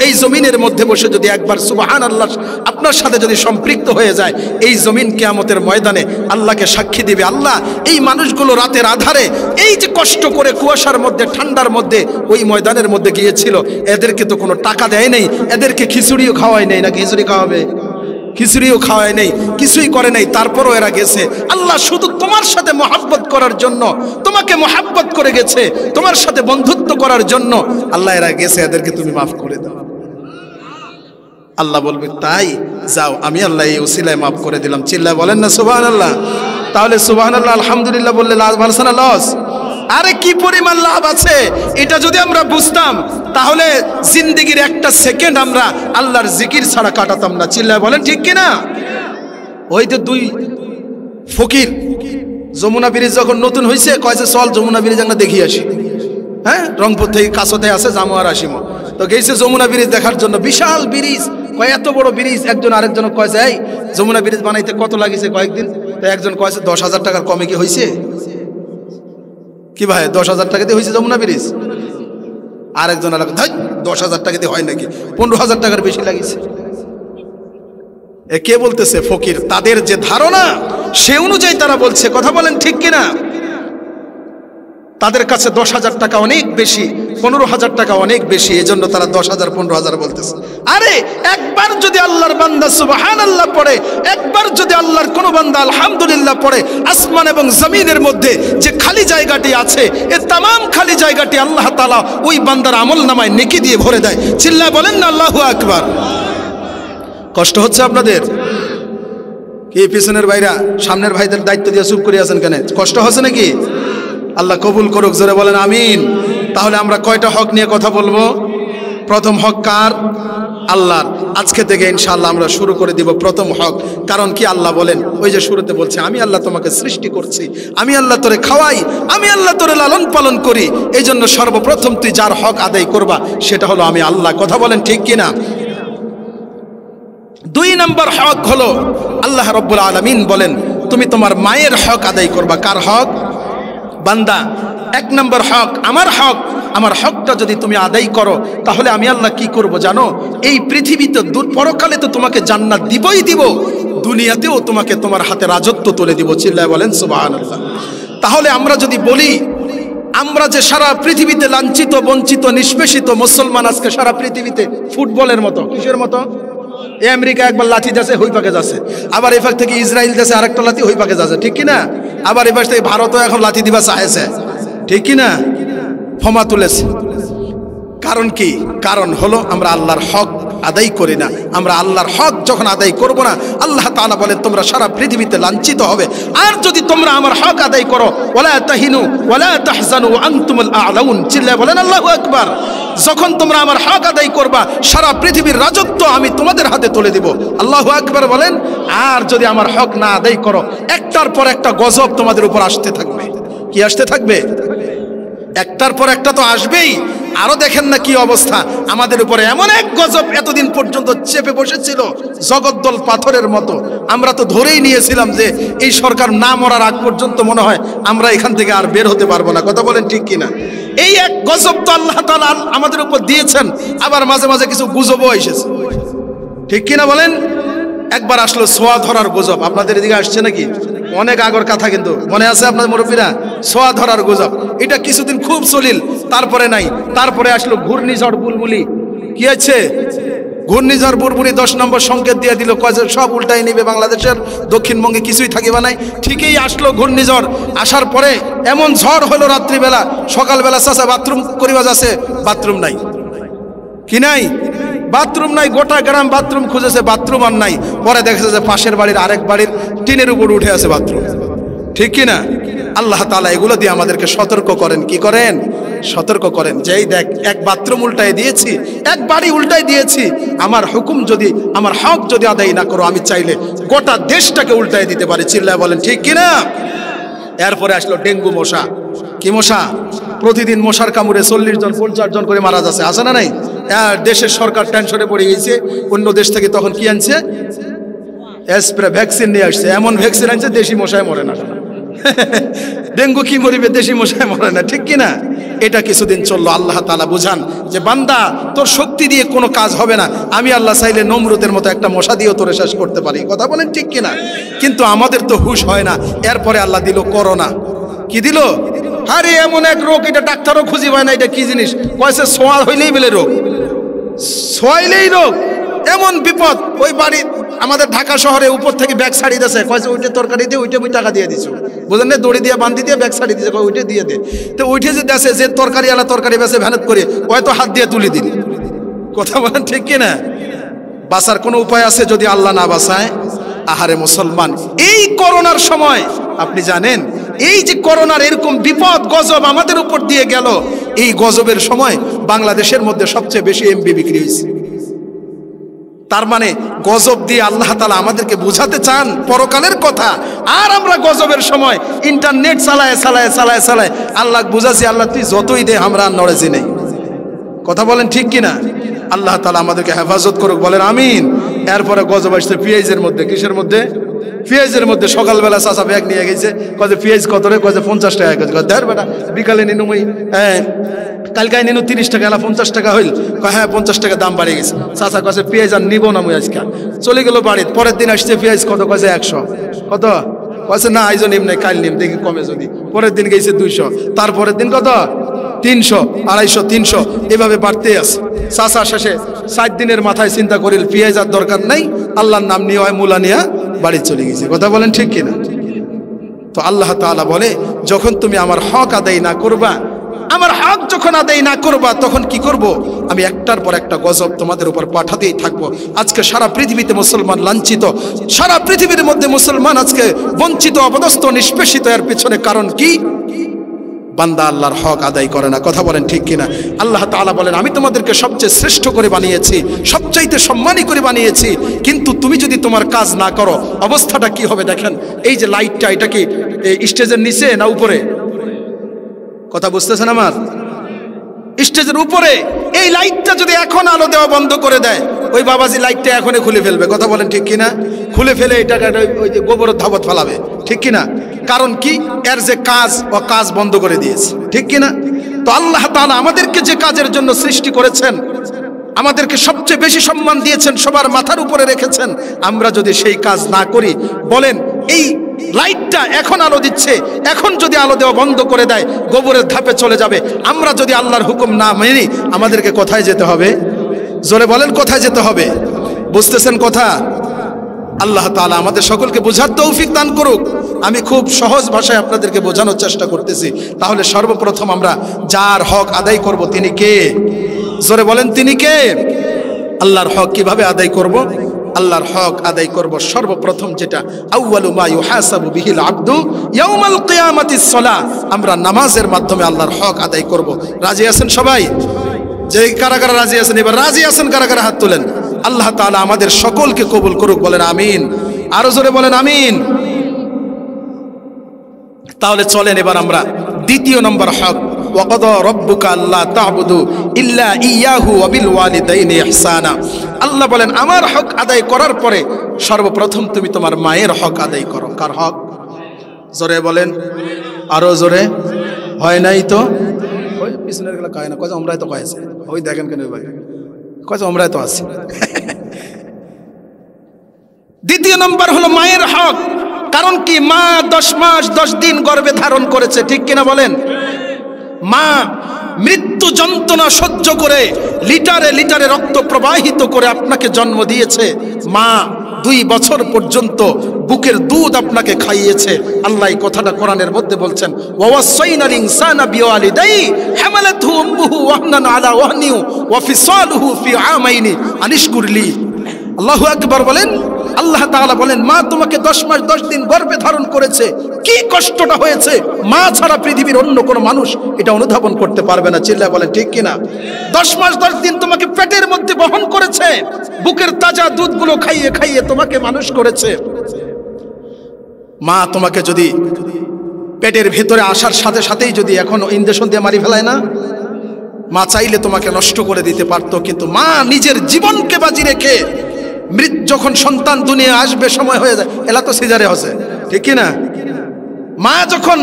Speaker 1: এই জমিনের মধ্যে বসে যদি একবার সুবহানাল্লাহ আপনার সাথে যদি সম্পৃক্ত হয়ে যায়, এই জমিন কিয়ামতের ময়দানে আল্লাহকে সাক্ষী দিবে, আল্লাহ এই মানুষগুলো রাতের আধারে এই যে কষ্ট করে কুয়াশার মধ্যে, ঠান্ডার মধ্যে ওই ময়দানের মধ্যে গিয়েছিল, এদেরকে তো কোনো টাকা দেয় নাই, এদেরকে খিচুড়িও খাওয়ায় নেই। না খিচুড়ি খাওয়াবে? খিচুড়িও খাওয়ায় নেই, কিছুই করে নাই, তারপরও এরা গেছে। আল্লাহ শুধু তোমার সাথে মহাব্বত করার জন্য, তোমাকে মহাব্বত করে গেছে, তোমার সাথে বন্ধুত্ব করার জন্য আল্লাহ এরা গেছে, এদেরকে তুমি মাফ করে দাও। আল্লাহ বলবে, তাই যাও, আমি আল্লাহ এই উসিলায় মাফ করে দিলাম। চিল্লায় বলেন না সুবহানাল্লাহ? তাহলে সুবহানাল্লাহ আলহামদুলিল্লাহ বললে লাভ ভালো না লস? আরে কি পরিমাণ লাভ আছে এটা যদি আমরা বুঝতাম তাহলে জিন্দেগির একটা সেকেন্ড আমরা আল্লাহর জিকির ছাড়া কাটাতাম না। চিল্লায় বলেন ঠিক কিনা? ওই তো দুই ফকির যমুনা ব্রিজ যখন নতুন হয়েছে কয়েছে চল যমুনা ব্রিজ আমরা দেখি আসি। হ্যাঁ, রংপুর থেকে কাছতে আছে জামু আর আসিম, তো গেছে যমুনা ব্রিজ দেখার জন্য। বিশাল ব্রিজ, কয় এত বড় ব্রিজ। একজন আরেকজন কয়েছে এই যমুনা ব্রিজ বানাইতে কত লাগিছে কয়েকদিন? তো একজন কয়েছে 10,000 টাকার কমে কি হয়েছে? কি ভাই 10,000 টাকা দিয়ে হয়েছে যমুনা ব্রিজ? আরেকজন 10,000 টাকা দিয়ে হয় নাকি, 15,000 টাকার বেশি লাগিছে। এ কে বলতেছে? ফকির। তাদের যে ধারণা সে অনুযায়ী তারা বলছে, কথা বলেন ঠিক কিনা? তাদের কাছে 10,000 টাকা অনেক বেশি, 15,000 টাকা অনেক বেশি, এজন্য তারা 10,000 15,000 বলতেছে। আরে একবার যদি আল্লাহর বান্দা সুবহানাল্লাহ পড়ে, একবার যদি আল্লাহর কোন বান্দা আলহামদুলিল্লাহ পড়ে, আসমান এবং জমিনের মধ্যে যে খালি জায়গাটি আছে এ तमाम খালি জায়গাটি আল্লাহ তাআলা ওই বান্দার আমলনামায় নেকি দিয়ে ভরে দেয়। চিল্লায় বলেন না আল্লাহু আকবার। কষ্ট হচ্ছে আপনাদের? কি পিছনের ভাইরা সামনের ভাইদের দায়িত্ব দিয়ে চুপ করে আছেন কেন? কষ্ট হচ্ছে নাকি? আল্লাহ কবুল করুক, জোরে বলেন আমিন। তাহলে আমরা কয়টা হক নিয়ে কথা বলবো? প্রথম হক কার? আল্লাহর। আজকে থেকে ইনশাআল্লাহ আমরা শুরু করে দিব প্রথম হক। কারণ কি আল্লাহ বলেন, ওই যে শুরুতে বলছে আমি আল্লাহ তোমাকে সৃষ্টি করছি, আমি আল্লাহ তোরে খাওয়াই, আমি আল্লাহ তোরে লালন পালন করি, এই জন্য সর্বপ্রথম তুই যার হক আদায় করবা সেটা হলো আমি আল্লাহ। কথা বলেন ঠিক কিনা? 2 নম্বর হক হলো আল্লাহ রাব্বুল আলামিন বলেন তুমি তোমার মায়ের হক আদায় করবা। কার হক? বান্দা। 1 নম্বর হক আমার হক, আমার হকটা যদি তুমি আদায় করো তাহলে আমি আল্লাহ কি করব জানো? এই পৃথিবীতে পরকালে তো তোমাকে জান্নাত দিবই দিব, দুনিয়াতেও তোমাকে তোমার হাতে রাজত্ব তুলে দিব। চিল্লায় বলেন সুবহানাল্লাহ। তাহলে আমরা যদি বলি আমরা যে সারা পৃথিবীতে লাঞ্ছিত বঞ্চিত নিষ্পেষিত মুসলমান, আজকে সারা পৃথিবীতে ফুটবলের মতো, কিসের মতো? আমেরিকা একবার লাঠি যাচ্ছে হই পাকে যাচ্ছে, আবার এফাক থেকে ইসরায়েল যাচ্ছে আরেকটা লাঠি হই পাকে যাচ্ছে, ঠিক কিনা? আবার এবার থেকে ভারতও এখন লাঠি দিবা চাইছে, ঠিক কিনা? ফমা তুলেছে। কারণ কি? কারণ হলো আমরা আল্লাহর হক আদায় করি না। আমরা আল্লাহর হক যখন আদায় করব না, আল্লাহ তাআলা বলেন তোমরা সারা পৃথিবীতে লাঞ্ছিত হবে। আর যদি তোমরা আমার হক আদায় করো, ওয়ালা তাহিনু ওয়ালা তাহজানু ওয়া আনতুমুল আ'লাউন। চিল্লায় বলেন আল্লাহু আকবার। যখন তোমরা আমার হক আদায় করবা সারা পৃথিবীর রাজত্ব আমি তোমাদের হাতে তুলে দিব। আল্লাহু আকবার বলেন। আর যদি আমার হক না আদায় করো, একটার পর একটা গজব তোমাদের উপর আসতে থাকবে। কি আসতে থাকবে? একটার পর একটা তো আসবেই। আরো দেখেন না কি অবস্থা, আমাদের উপরে এমন এক গজব এতদিন পর্যন্ত চেপে বসেছিল জগদ্দল পাথরের মতো। আমরা তো ধরেই নিয়েছিলাম যে এই সরকার না মরার আগ পর্যন্ত মনে হয় আমরা এখান থেকে আর বের হতে পারবো না। কথা বলেন ঠিক কিনা? এই এক গজব তো আল্লাহ তাআলা আমাদের উপর দিয়েছেন, আবার মাঝে মাঝে কিছু গুজবও এসেছে, ঠিক কিনা বলেন? একবার আসলো সোয়া ধরার গুজব, আপনাদের এদিকে আসছে নাকি? অনেক আগর কথা, কিন্তু মনে আছে আপনাদের মুরব্বীরা? সোয়া ধরার গুজব, এটা কিছুদিন খুব চলিল, তারপরে নাই। তারপরে আসলো ঘূর্ণিঝড় বুলবুলি। কি আছে? ঘূর্ণিঝড় বুলবুলি 10 নম্বর সংকেত দিয়ে দিল, কয় সব উল্টাই নিবে বাংলাদেশের, দক্ষিণবঙ্গে কিছুই থাকিবা নাই। ঠিকই আসলো ঘূর্ণিঝড়, আসার পরে এমন ঝড় হলো রাত্রিবেলা, সকালবেলা চাচা বাথরুম করিবা যাচ্ছে, বাথরুম নাই। কি নাই? বাথরুম নাই। গোটা গ্রাম বাথরুম খুঁজেছে, বাথরুম আর নাই। পরে দেখেছে যে পাশের বাড়ির আরেক বাড়ির টিনের উপর উঠে আছে বাথরুম, ঠিক কিনা? আল্লাহ তাআলা এগুলো দিয়ে আমাদেরকে সতর্ক করেন। কি করেন? সতর্ক করেন যে এই দেখ এক বাথরুম উল্টাই দিয়েছি, এক বাড়ি উল্টাই দিয়েছি, আমার হুকুম যদি, আমার হক যদি আদায় না করো, আমি চাইলে গোটা দেশটাকে উল্টাই দিতে পারি। চিল্লায় বলেন ঠিক কিনা? এরপরে আসলো ডেঙ্গু মশা। কি মশা? প্রতিদিন মশার কামড়ে 40 জন 50 জন করে মারা যাচ্ছে, আছে না নাই? দেশের সরকার টেনশনে পড়ে গেছে, অন্য দেশ থেকে তখন কি আনছে? স্প্রে ভ্যাকসিন নিয়ে আসছে। এমন ভ্যাকসিন আনছে দেশি মশায় মরে না। ডেঙ্গু কি মরিবে? দেশি মশায় মরে না, ঠিক কিনা? এটা কিছুদিন চললো। আল্লাহ তাআলা বুঝান যে বান্দা তোর শক্তি দিয়ে কোনো কাজ হবে না, আমি আল্লাহ চাইলে নমরুদের মতো একটা মশা দিয়েও তোরে শেষ করতে পারি। কথা বলেন ঠিক কিনা? কিন্তু আমাদের তো হুশ হয় না। এরপরে আল্লাহ দিল করোনা। কি দিল? আরে এমন এক রোগ, এটা ডাক্তারও খুঁজি পায় না এটা কি জিনিস। কয়েছে সোয়া হইলেই বেলে রোগ, সোয়াইলেই রোগ। এমন বিপদ। ওই বাড়ি আমাদের ঢাকা শহরে উপর থেকে ব্যাগ ছাড়িয়ে দিয়েছে, কয়েছে ওইটা তরকারি দিয়ে ওইটা আমি টাকা দিয়ে দিচ্ছি, বুঝলেন না? দড়ি দিয়ে বান্ধি দিয়ে ব্যাগ ছাড়িয়ে দিয়েছে, ওইটা দিয়ে দে। তো ওইটা যে দেশে যে তরকারি আলা তরকারি বেছে ভ্যানত করে হয়তো হাত দিয়ে তুলে দিন। কথা বলেন ঠিক কিনা? বাঁচার কোনো উপায় আছে যদি আল্লাহ না বাঁচায়? আহারে মুসলমান, এই করোনার সময় আপনি জানেন এই যে করোনার এরকম বিপদ গজব আমাদের উপর দিয়ে গেল, এই গজবের সময় বাংলাদেশের মধ্যে সবচেয়ে বেশি এমবি বিক্রি হয়েছে। তার মানে গজব দিয়ে আল্লাহ তাআলা আমাদেরকে বোঝাতে চান পরকালের কথা। আর আমরা গজবের সময় ইন্টারনেট চালায় চালায় চালায় চালায় আল্লাহ বুঝাচ্ছি, আল্লাহ তুই যতই দে আমরা আর নড়েছি নেই। কথা বলেন ঠিক কিনা? আল্লাহ তাআলা আমাদেরকে হেফাজত করুক, বলেন আমিন। এরপরে গজব আসছে পেঁয়াজের মধ্যে। কিসের মধ্যে? পেঁয়াজের মধ্যে। সকালবেলা চাচা ব্যাগ নিয়ে গেছে, কয়ে পেঁয়াজ কত রে? কয়ে 50 টাকা কেজি। দেড় বেটা বিকালে নিনু মই কালকায় নিনু 30 টাকা, এলা 50 টাকা হইল। হ্যাঁ 50 টাকা দাম বাড়ে গেছে। চাচা কাছে পেঁয়াজ আর নিবো না মুই আজকে। চলে গেল বাড়িতে। পরের দিন আসছে পেঁয়াজ কত? কয়ে 100। কত? কয়ে না আইজ নিম নাই, কাল নিম, দেখি কমে যদি। পরের দিন গেছে 200, তারপরের দিন কত? 300, 250, 300, এভাবে বাড়তে আছে। চাচা শেষে 7 দিনের মাথায় চিন্তা করিল পেঁয়াজ আর দরকার নাই, আল্লাহর নাম নিয়ে হয় মূলা নিয়ে বাড়ি চলে গেছে। কথা বলেন ঠিক কিনা? তো আল্লাহ তাআলা বলে, যখন তুমি আমার হক আদায় না করবা, আমার হক যখন আদায় না করবা, তখন কি করব? আমি একটার পর একটা গজব তোমাদের উপর পাঠাতেই থাকবো। আজকে সারা পৃথিবীতে মুসলমান লাঞ্ছিত, সারা পৃথিবীর মধ্যে মুসলমান আজকে বঞ্চিত, অপদস্থ, নিষ্পেষিত। এর পিছনে কারণ কি? বান্দা আল্লাহর হক আদায় করে না। কথা বলেন ঠিক কিনা? আল্লাহ তাআলা বলেন, আমি তোমাদেরকে সবচেয়ে শ্রেষ্ঠ করে বানিয়েছি, সবচাইতে সম্মানী করে বানিয়েছি, কিন্তু তুমি যদি তোমার কাজ না করো, অবস্থাটা কি হবে দেখেন। এই যে লাইটটা, এটা কি স্টেজের নিচে না উপরে? কথা বুঝতেছেন আমার? স্টেজের উপরে। এই লাইটটা যদি এখন আলো দেওয়া বন্ধ করে দেয়, ওই বাবাজি লাইটটা এখনই খুলে ফেলবে। কথা বলেন ঠিক কিনা? খুলে ফেলে এটা ওই যে গোবরের ধাবত ফেলাবে, ঠিক কিনা? কারণ কি? এর যে কাজ, ও কাজ বন্ধ করে দিয়েছে, ঠিক কিনা? তো আল্লাহ তাআলা আমাদেরকে যে কাজের জন্য সৃষ্টি করেছেন, আমাদেরকে সবচেয়ে বেশি সম্মান দিয়েছেন, সবার মাথার উপরে রেখেছেন, আমরা যদি সেই কাজ না করি, বলেন এই লাইটটা এখন আলো দিচ্ছে, এখন যদি আলো দেওয়া বন্ধ করে দেয়, গোবরের ধাপে চলে যাবে। আমরা যদি আল্লাহর হুকুম না মানি, আমাদেরকে কোথায় যেতে হবে? জোরে বলেন, কোথায় যেতে হবে? বুঝতেছেন কথা? আল্লাহ তাআলা আমাদের সকলকে বোঝার তৌফিক দান করুক। আমি খুব সহজ ভাষায় আপনাদেরকে বোঝানোর চেষ্টা করতেছি। তাহলে সর্বপ্রথম আমরা যার হক আদায় করব, তিনি কে? জোরে বলেন, তিনি কে? আল্লাহর হক কিভাবে আদায় করব? আল্লাহর হক আদায় করব সর্বপ্রথম যেটা, আউয়ালু মা ইউহাসাবু বিহিল আবদু ইয়াউমাল কিয়ামাতিস সালাহ। আমরা নামাজের মাধ্যমে আল্লাহর হক আদায় করব। রাজি আছেন সবাই? যে কারা কারা রাজি আছেন? এবার রাজি আছেন কারা কারা? হাত তোলেন। আল্লাহ তাআলা আমাদের সকলকে কবুল করুক, বলেন আমিন। আরো জোরে বলেন আমিন। তাহলে চলেন এবার আমরা দ্বিতীয় নম্বর হক, ওয়াকাদা রাব্বুকা আল্লা তা'বুদু ইল্লা ইয়াহু ওয়া বিল ওয়ালিদাইনি ইহসানা। আল্লাহ বলেন, আমার হক আদায় করার পরে সর্বপ্রথম তুমি তোমার মায়ের হক আদায় করো। কার হক? জোরে বলেন, আরো জোরে। হয় নাই তো? ওই পিছনের গুলো কয় না, কয় আমরাই তো কয়েছে। ওই দেখেন কেন ভাই, কয় আমরাই তো আছি। দ্বিতীয় নম্বর হলো মায়ের হক। কারণ কি? মা 10 মাস 10 দিন গর্ভে ধারণ করেছে, ঠিক কিনা বলেন? মা মৃত্যু যন্ত্রণা সহ্য করে লিটারে লিটারে রক্ত প্রবাহিত করে আপনাকে জন্ম দিয়েছে। মা 2 বছর পর্যন্ত বুকের দুধ আপনাকে খাইয়েছে। আল্লাহ এই কথাটা কোরআনের মধ্যে বলছেন, ওয়াসাইনাল ইনসানা বিওয়ালিদাই হামালাতহু উম্মুহু ওয়াহনান আলা ওয়াহনি ওয়া ফিসালুহু ফি আমাইনি আনিশকুরলি। আল্লাহু আকবার বলেন। আল্লাহ তাআলা বলেন, মা তোমাকে 10 মাস 10 দিন গর্ভে ধারণ করেছে। কি কষ্টটা হয়েছে, মা ছাড়া পৃথিবীর অন্য কোনো মানুষ এটা অনুধাবন করতে পারবে না। চিল্লায় বলেন ঠিক কিনা? 10 মাস 10 দিন তোমাকে পেটের মধ্যে বহন করেছে, বুকের তাজা দুধগুলো খাইয়ে খাইয়ে তোমাকে মানুষ করেছে। মা তোমাকে যদি পেটের ভেতরে আসার সাথে সাথেই যদি এখনো ইনজেকশন দিয়ে মারি ফেলায় না, মা চাইলে তোমাকে নষ্ট করে দিতে পারতো, কিন্তু মা নিজের জীবনকে বাজি রেখে যখন সন্তান দুনিয়া আসবে সময় হয়ে যায়, এলা তো সিজারে হচ্ছে, ঠিক কিনা? মা যখন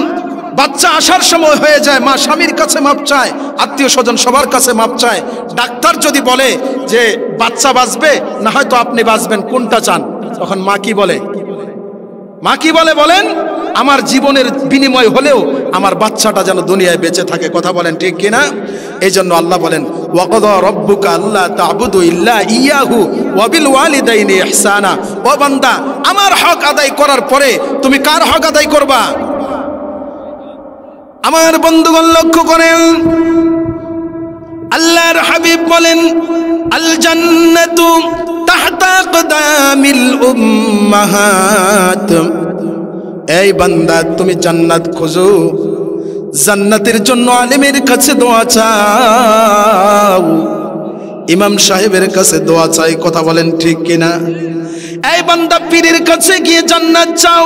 Speaker 1: বাচ্চা আসার সময় হয়ে যায়, মা স্বামীর কাছে মাপ চায়, আত্মীয় স্বজন সবার কাছে মাপ চায়। ডাক্তার যদি বলে যে বাচ্চা বাঁচবে না হয়তো আপনি বাঁচবেন, কোনটা চান? তখন মা কি বলে? মা কি বলে বলেন? আমার জীবনের বিনিময় হলেও আমার বাচ্চাটা যেন দুনিয়ায় বেঁচে থাকে। কথা বলেন ঠিক কিনা? এই জন্য আল্লাহ বলেন, ওয়াকাদা রাব্বুকা আল্লা তা'বুদু ইল্লা ইয়াহু ওয়া বিল ওয়ালিদাইনি ইহসানা। ও বান্দা, আমার হক আদায় করার পরে তুমি কার হক আদায় করবা? আমার বন্ধুগণ লক্ষ্য করেন, আল্লাহর হাবিব বলেন, আল জান্নাতু তাহতা আকদামিল উম্মাহাত এই বান্দা তুমি জান্নাত খোঁজো, জান্নাতের জন্য আলেমের কাছে দোয়া চাও, ইমাম সাহেবের কাছে দোয়া চাই। কথা বলেন ঠিক কিনা? এই বান্দা পীরের কাছে গিয়ে জান্নাত চাও,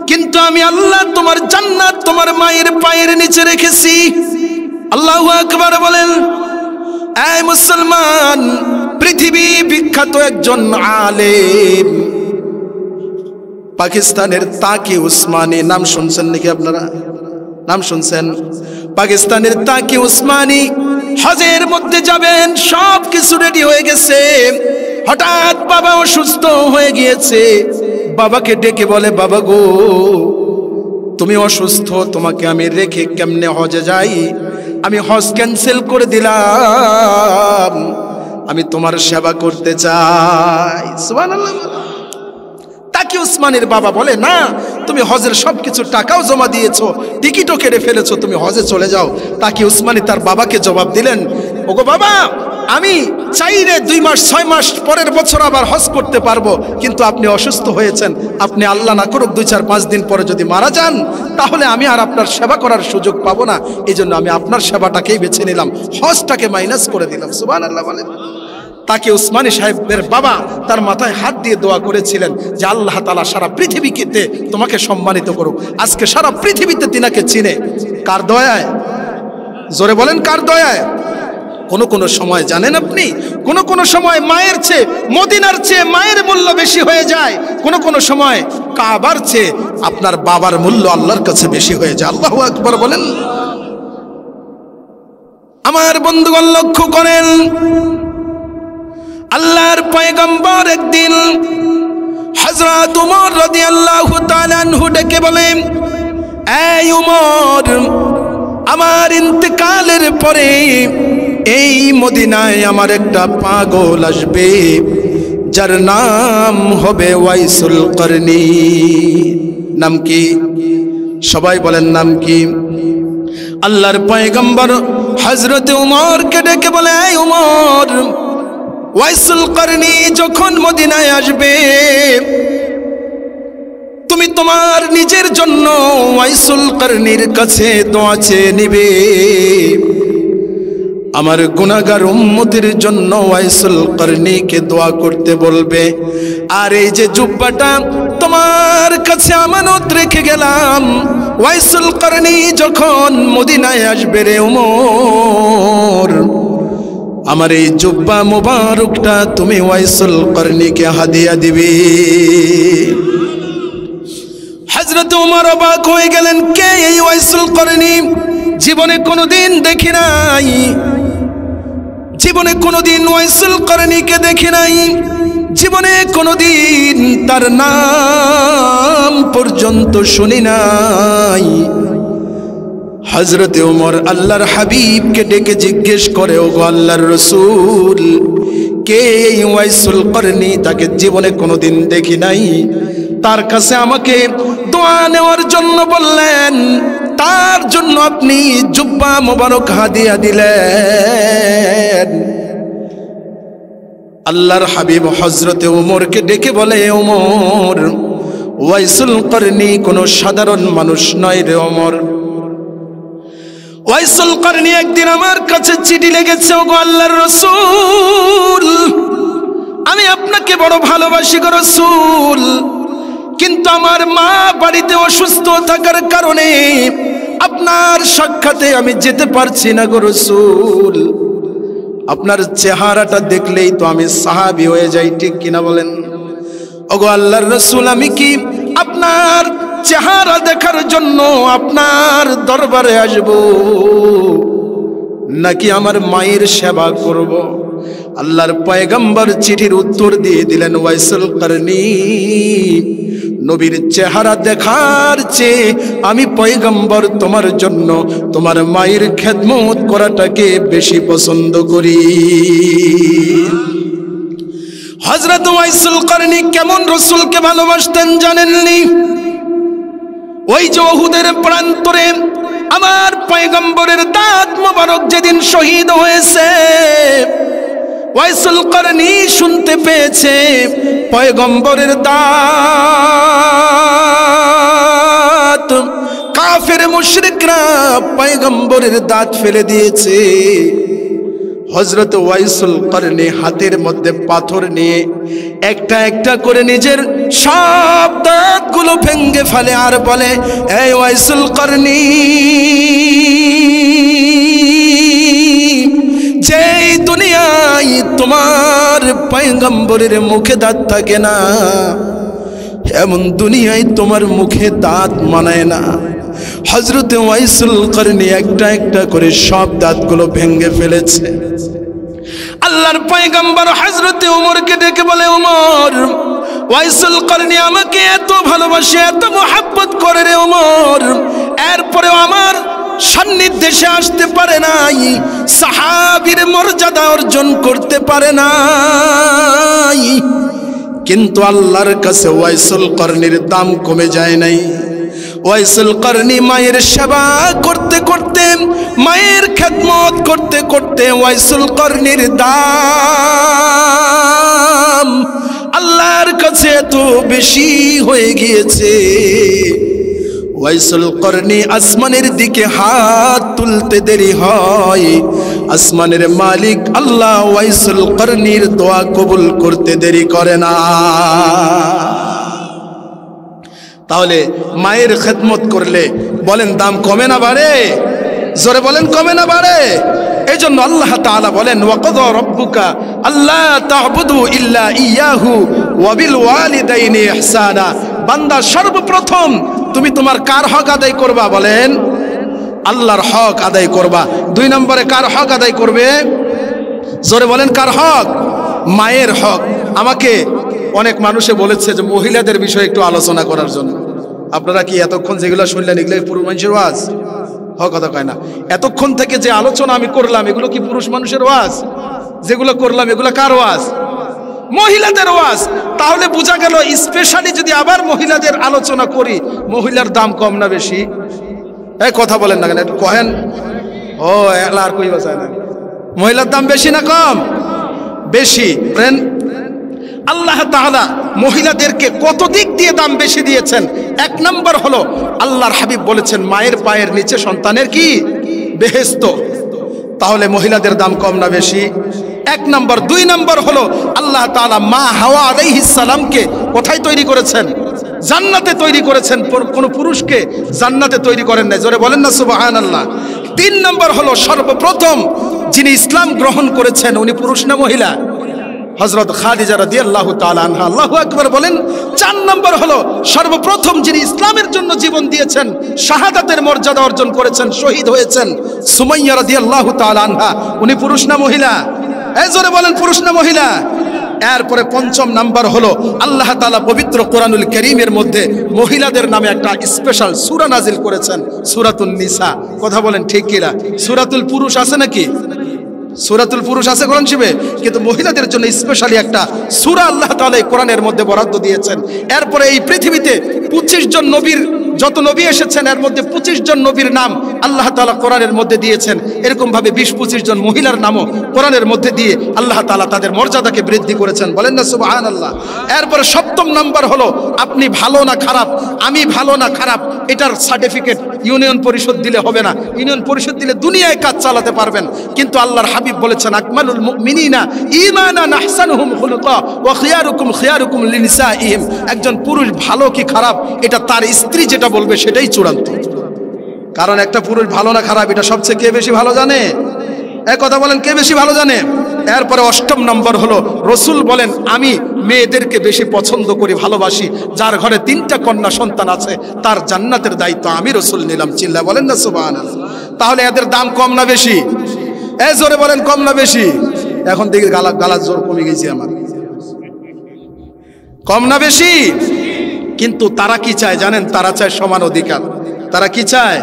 Speaker 1: কিন্তু আমি আল্লাহ তোমার জান্নাত তোমার মায়ের পায়ের নিচে রেখেছি। আল্লাহু আকবার বলেন। এই মুসলমান, পৃথিবী বিখ্যাত একজন আলেম, পাকিস্তানের তাকি উসমানী, নাম শুনছেন নাকি আপনারা? নাম শুনছেন? পাকিস্তানের তাকি উসমানী হজের মধ্যে যাবেন, সব কিছু রেডি হয়ে গেছে। হঠাৎ বাবা অসুস্থ হয়ে গিয়েছে। বাবাকে ডেকে বলে, বাবা গো, তুমি অসুস্থ, তোমাকে আমি রেখে কেমনে হজে যাই? আমি হজ ক্যান্সেল করে দিলাম, আমি তোমার সেবা করতে চাই। সুবহানাল্লাহ। তাকি উসমানের বাবা বলে, না, তুমি হজের সবকিছু টাকাও জমা দিয়েছো, টিকিটও কেটে ফেলেছো, তুমি হজে চলে যাও। তাকি উসমানী তার বাবাকে জবাব দিলেন, ওগো বাবা, আমি চাইলে 2 মাস 6 মাস পরের বছর আবার হজ করতে পারবো, কিন্তু আপনি অসুস্থ হয়েছেন, আপনি আল্লাহ না করুক 2-4-5 দিন পরে যদি মারা যান, তাহলে আমি আর আপনার সেবা করার সুযোগ পাবো না। এই জন্য আমি আপনার সেবাটাকেই বেছে নিলাম, হজটাকে মাইনাস করে দিলাম। সুবহানাল্লাহ বলেন। তাকে উসমানী সাহেবের বাবা তার মাথায় হাত দিয়ে দোয়া করেছিলেন যে আল্লাহ তাআলা সারা পৃথিবীতে তোমাকে সম্মানিত করুক। আজকে সারা পৃথিবীতে তিনাকে চিনে কার দয়ায়? জোরে বলেন, কার দয়ায়? কোন সময় জানেন আপনি, কোন সময় মায়ের চেয়ে, মদিনার চেয়ে মায়ের মূল্য বেশি হয়ে যায়। কোন সময় কাবার চেয়ে আপনার বাবার মূল্য আল্লাহর কাছে বেশি হয়ে যায়। আল্লাহু আকবার বলেন। আমার বন্ধুগণ লক্ষ্য করেন, আল্লাহর পয়গম্বর একদিন হযরত উমর রাদিয়াল্লাহু তাআলা আনহু ডেকে বলেন, এই উমর, আমার ইন্তেকালের পরে এই মদিনায় আমার একটা পাগল আসবে, যার নাম হবে ওয়াইসুল করনি। নাম কি? সবাই বলেন, নাম কি? আল্লাহর পয়গম্বর হযরত উমরকে ডেকে বলে, এই উমর, ওয়াইসুল করনি যখন মদিনায় আসবে, তুমি তোমার নিজের জন্য ওয়াইসুল করনির কাছে দোয়া চেয়ে নিবে, আমার গুনাহগার উম্মতের জন্য ওয়াইসুল করনিকে দোয়া করতে বলবে। আর এই যে জুব্বাটা তোমার কাছে আমানত রেখে গেলাম, ওয়াইসুল করনি যখন মদিনায় আসবে রে উমর, আমার এই জুব্বা মুবারকটা তুমি ওয়াইসুল করনিকে হাদিয়া দিবে। হযরত উমর অবাক হয়ে গেলেন, কে এই ওয়াইসুল করনি? জীবনে কোনোদিন দেখি নাই, জীবনে কোনোদিন ওয়াইসুল করনিকে দেখি নাই, জীবনে কোনোদিন তার নাম পর্যন্ত শুনি নাই। হযরত ওমর আল্লাহর হাবিবকে ডেকে জিজ্ঞেস করে, ওগো আল্লাহর রাসূল, কে এই ওয়াইসুল করনি? তাকে জীবনে কোনোদিন দেখি নাই, তার কাছে আমাকে দোয়া নেওয়ার জন্য বললেন, তার জন্য আপনি জুব্বা মোবারক হাদিয়া দিলেন। আল্লাহর হাবিব হযরত ওমরকে ডেকে বলে, ওমর, ওয়াইসুল করনি কোনো সাধারণ মানুষ নয় রে ওমর। ওয়াইসুল করনি একদিন আমার কাছে চিঠি লেগেছে, ওগো আল্লাহর রাসূল, আমি আপনাকে বড় ভালোবাসি গো রাসূল, কিন্তু আমার মা বাড়িতে অসুস্থ থাকার কারণে আপনার সাক্ষাতে আমি যেতে পারছি না গো রাসূল। আপনার চেহারাটা দেখলেই তো আমি সাহাবী হয়ে যাই, ঠিক কিনা বলেন? ওগো আল্লাহর রাসূল, আমি কি আপনার চেহারা দেখার জন্য আপনার দরবারে আসব, নাকি আমার মায়ের সেবা করব? আল্লাহর পয়গম্বর চিঠির উত্তর দিয়ে দিলেন, ওয়াইসুল করনি, নবীর চেহারা দেখার চেয়ে আমি পয়গম্বর তোমার জন্য তোমার মায়ের খেদমত করাটাকে বেশি পছন্দ করি। হযরত ওয়াইসুল করনি কেমন রাসূলকে ভালোবাসতেন জানেননি? ওই যে উহুদের প্রান্তরে আমার পয়গম্বরের দাঁত মোবারক যেদিন শহীদ হয়েছে, ওয়াইসুল করনি শুনতে পেয়েছে পয়গম্বরের দাঁত কাফের মুশরিকরা পয়গম্বরের দাঁত ফেলে দিয়েছে। হযরত ওয়াইসুল করনি হাতের মধ্যে পাথর নিয়ে একটা একটা করে নিজের সব দাঁতগুলো ভেঙে ফেলে আর বলে, এই ওয়াইসুল করনি, যেই দুনিয়ায় তোমার পয়গম্বরের মুখে দাঁত থাকে না, এমন দুনিয়ায় তোমার মুখে দাঁত মানায় না। হযরত ওয়াইসুল করনি একটা একটা করে সব দাঁতগুলো ভেঙে ফেলেছে। আল্লাহর পয়গম্বর হযরত ওমরকে ডেকে বলে, ওমর, ওয়াইসুল করনি আমাকে এত ভালোবাসে, এত মোহাব্বত করে রে ওমর, এরপরেও আমার সান্নিধ্যে সে আসতে পারে নাই, সাহাবীর মর্যাদা অর্জন করতে পারে নাই। কিন্তু আল্লাহর কাছে ওয়াইসুল করনির দাম কমে যায় নাই। ওয়াইসুল করনি মায়ের সেবা করতে করতে, মায়ের খেদমত করতে করতে ওয়াইসুল করনির দাম আল্লাহর কাছে এত বেশি হয়ে গিয়েছে। ওয়াইসুল করনি আসমানের দিকে হাত তুলতে দেরি হয়, আসমানের মালিক আল্লাহ ওয়াইসুল করনির দোয়া কবুল করতে দেরি করে না। তাহলে মায়ের খেদমত করলে বলেন দাম কমে না বাড়ে? জোরে বলেন কমে না বাড়ে? এই জন্য আল্লাহ তাআলা বলেন, ওয়াকাযা রাব্বুকা আল্লা তা'বুদু ইল্লা ইয়াহু ওয়া বিল ওয়ালিদাইনি ইহসানা। বান্দা, সর্বপ্রথম তুমি তোমার কার হক আদায় করবা? বলেন আল্লাহর হক আদায় করবা। 2 নম্বরে কার হক আদায় করবে? জোরে বলেন কার হক? মায়ের হক। আমাকে অনেক মানুষে বলেছে যে মহিলাদের বিষয়ে একটু আলোচনা করার জন্য। আপনারা কি এতক্ষণ যেগুলো শুনলেন এগুলো পুরুষ মানুষের ওয়াজ? কথা কয় না। এতক্ষণ থেকে যে আলোচনা আমি করলাম এগুলো কি পুরুষ মানুষের ওয়াজ? যেগুলো করলাম এগুলো কার ওয়াজ? মহিলাদের ওয়াজ। তাহলে বোঝা গেল স্পেশালি যদি আবার মহিলাদের আলোচনা করি, মহিলার দাম কম না বেশি? এই কথা বলেন না কেন, একটু কহেন। ও এলা আর কই বাঁচায় না। মহিলার দাম বেশি না কম? বেশি। ফ্রেন্ড, আল্লাহ তাআলা মহিলাদেরকে কত দিক দিয়ে দাম বেশি দিয়েছেন। 1 নম্বর হলো আল্লাহর হাবিব বলেছেন, মায়ের পায়ের নিচে সন্তানের কি? বেহেশত। তাহলে মহিলাদের দাম কম না বেশি? 1 নম্বর। 2 নম্বর হলো আল্লাহ তাআলা মা হাওয়া আলাইহিস সালামকে কোথায় তৈরি করেছেন? জান্নাতে তৈরি করেছেন। কোন পুরুষকে জান্নাতে তৈরি করেন নাই। জোরে বলেন না সুবহানাল্লাহ। 3 নম্বর হলো সর্বপ্রথম যিনি ইসলাম গ্রহণ করেছেন উনি পুরুষ না মহিলা? হযরত খাদিজা রাদিয়াল্লাহু তাআলা আনহা। আল্লাহু আকবার বলেন। 4 নম্বর হলো সর্বপ্রথম যিনি ইসলামের জন্য জীবন দিয়েছেন, শাহাদাতের মর্যাদা অর্জন করেছেন, শহীদ হয়েছেন, সুমাইয়া রাদিয়াল্লাহু তাআলা আনহা। উনি পুরুষ না মহিলা? এই জোরে বলেন পুরুষ না মহিলা? এরপরে 5 নম্বর হলো আল্লাহ তাআলা পবিত্র কোরআনুল কারীমের মধ্যে মহিলাদের নামে একটা স্পেশাল সূরা নাজিল করেছেন, সূরাতুন নিসা। কথা বলেন ঠিক কিনা? সূরাতুল পুরুষ আছে নাকি? সূরাতুল পুরুষ আছে কোরআন শরীফে, কিন্তু মহিলাদের জন্য স্পেশালি একটা সূরা আল্লাহ তাআলা এই কোরআনের মধ্যে বরাদ্দ দিয়েছেন। এরপরে এই পৃথিবীতে 25 জন নবীর, যত নবী এসেছেন এর মধ্যে 25 জন নবীর নাম আল্লাহ তাআলা কোরআনের মধ্যে দিয়েছেন। এরকম ভাবে 20-25 জন মহিলার নামও কোরআনের মধ্যে দিয়ে আল্লাহ তাআলা তাদের মর্যাদাকে বৃদ্ধি করেছেন। বলেন না সুবহানাল্লাহ। এরপরে 7 নম্বর হলো আপনি ভালো না খারাপ, আমি ভালো না খারাপ, এটার সার্টিফিকেট ইউনিয়ন পরিষদ দিলে হবে না। ইউনিয়ন পরিষদ দিলে দুনিয়ায় কাজ চালাতে পারবেন, কিন্তু আল্লাহর হাবিব বলেছেন, আকমালুল মুমিনিনা ঈমানান আহসানুহুম খুলুকা ওয়া খিয়ারুকুম খিয়ারুকুম লিনিসাইহিম। একজন পুরুষ ভালো কি খারাপ এটা তার স্ত্রী যেটা বলবে সেটাই চূড়ান্ত। কারণ একটা পুরুষ ভালো না খারাপ এটা সবচেয়ে কে বেশি ভালো জানে? এক কথা বলেন, কে বেশি ভালো জানে? এরপরে 8 নম্বর হলো রাসূল বলেন, আমি মেয়েদেরকে বেশি পছন্দ করি, ভালোবাসি, যার ঘরে 3টা কন্যা সন্তান আছে তার জান্নাতের দায়িত্ব আমি রাসূল নিলাম। চিল্লা বলেন না সুবহানাল্লাহ। তাহলে এদের দাম কম না বেশি? এই জোরে বলেন কম না বেশি? এখন দেখি গালার জোর কমে গেছে আমার। কম না বেশি? কিন্তু তারা কি চায় জানেন? তারা চায় সমান অধিকার। তারা কি চায়?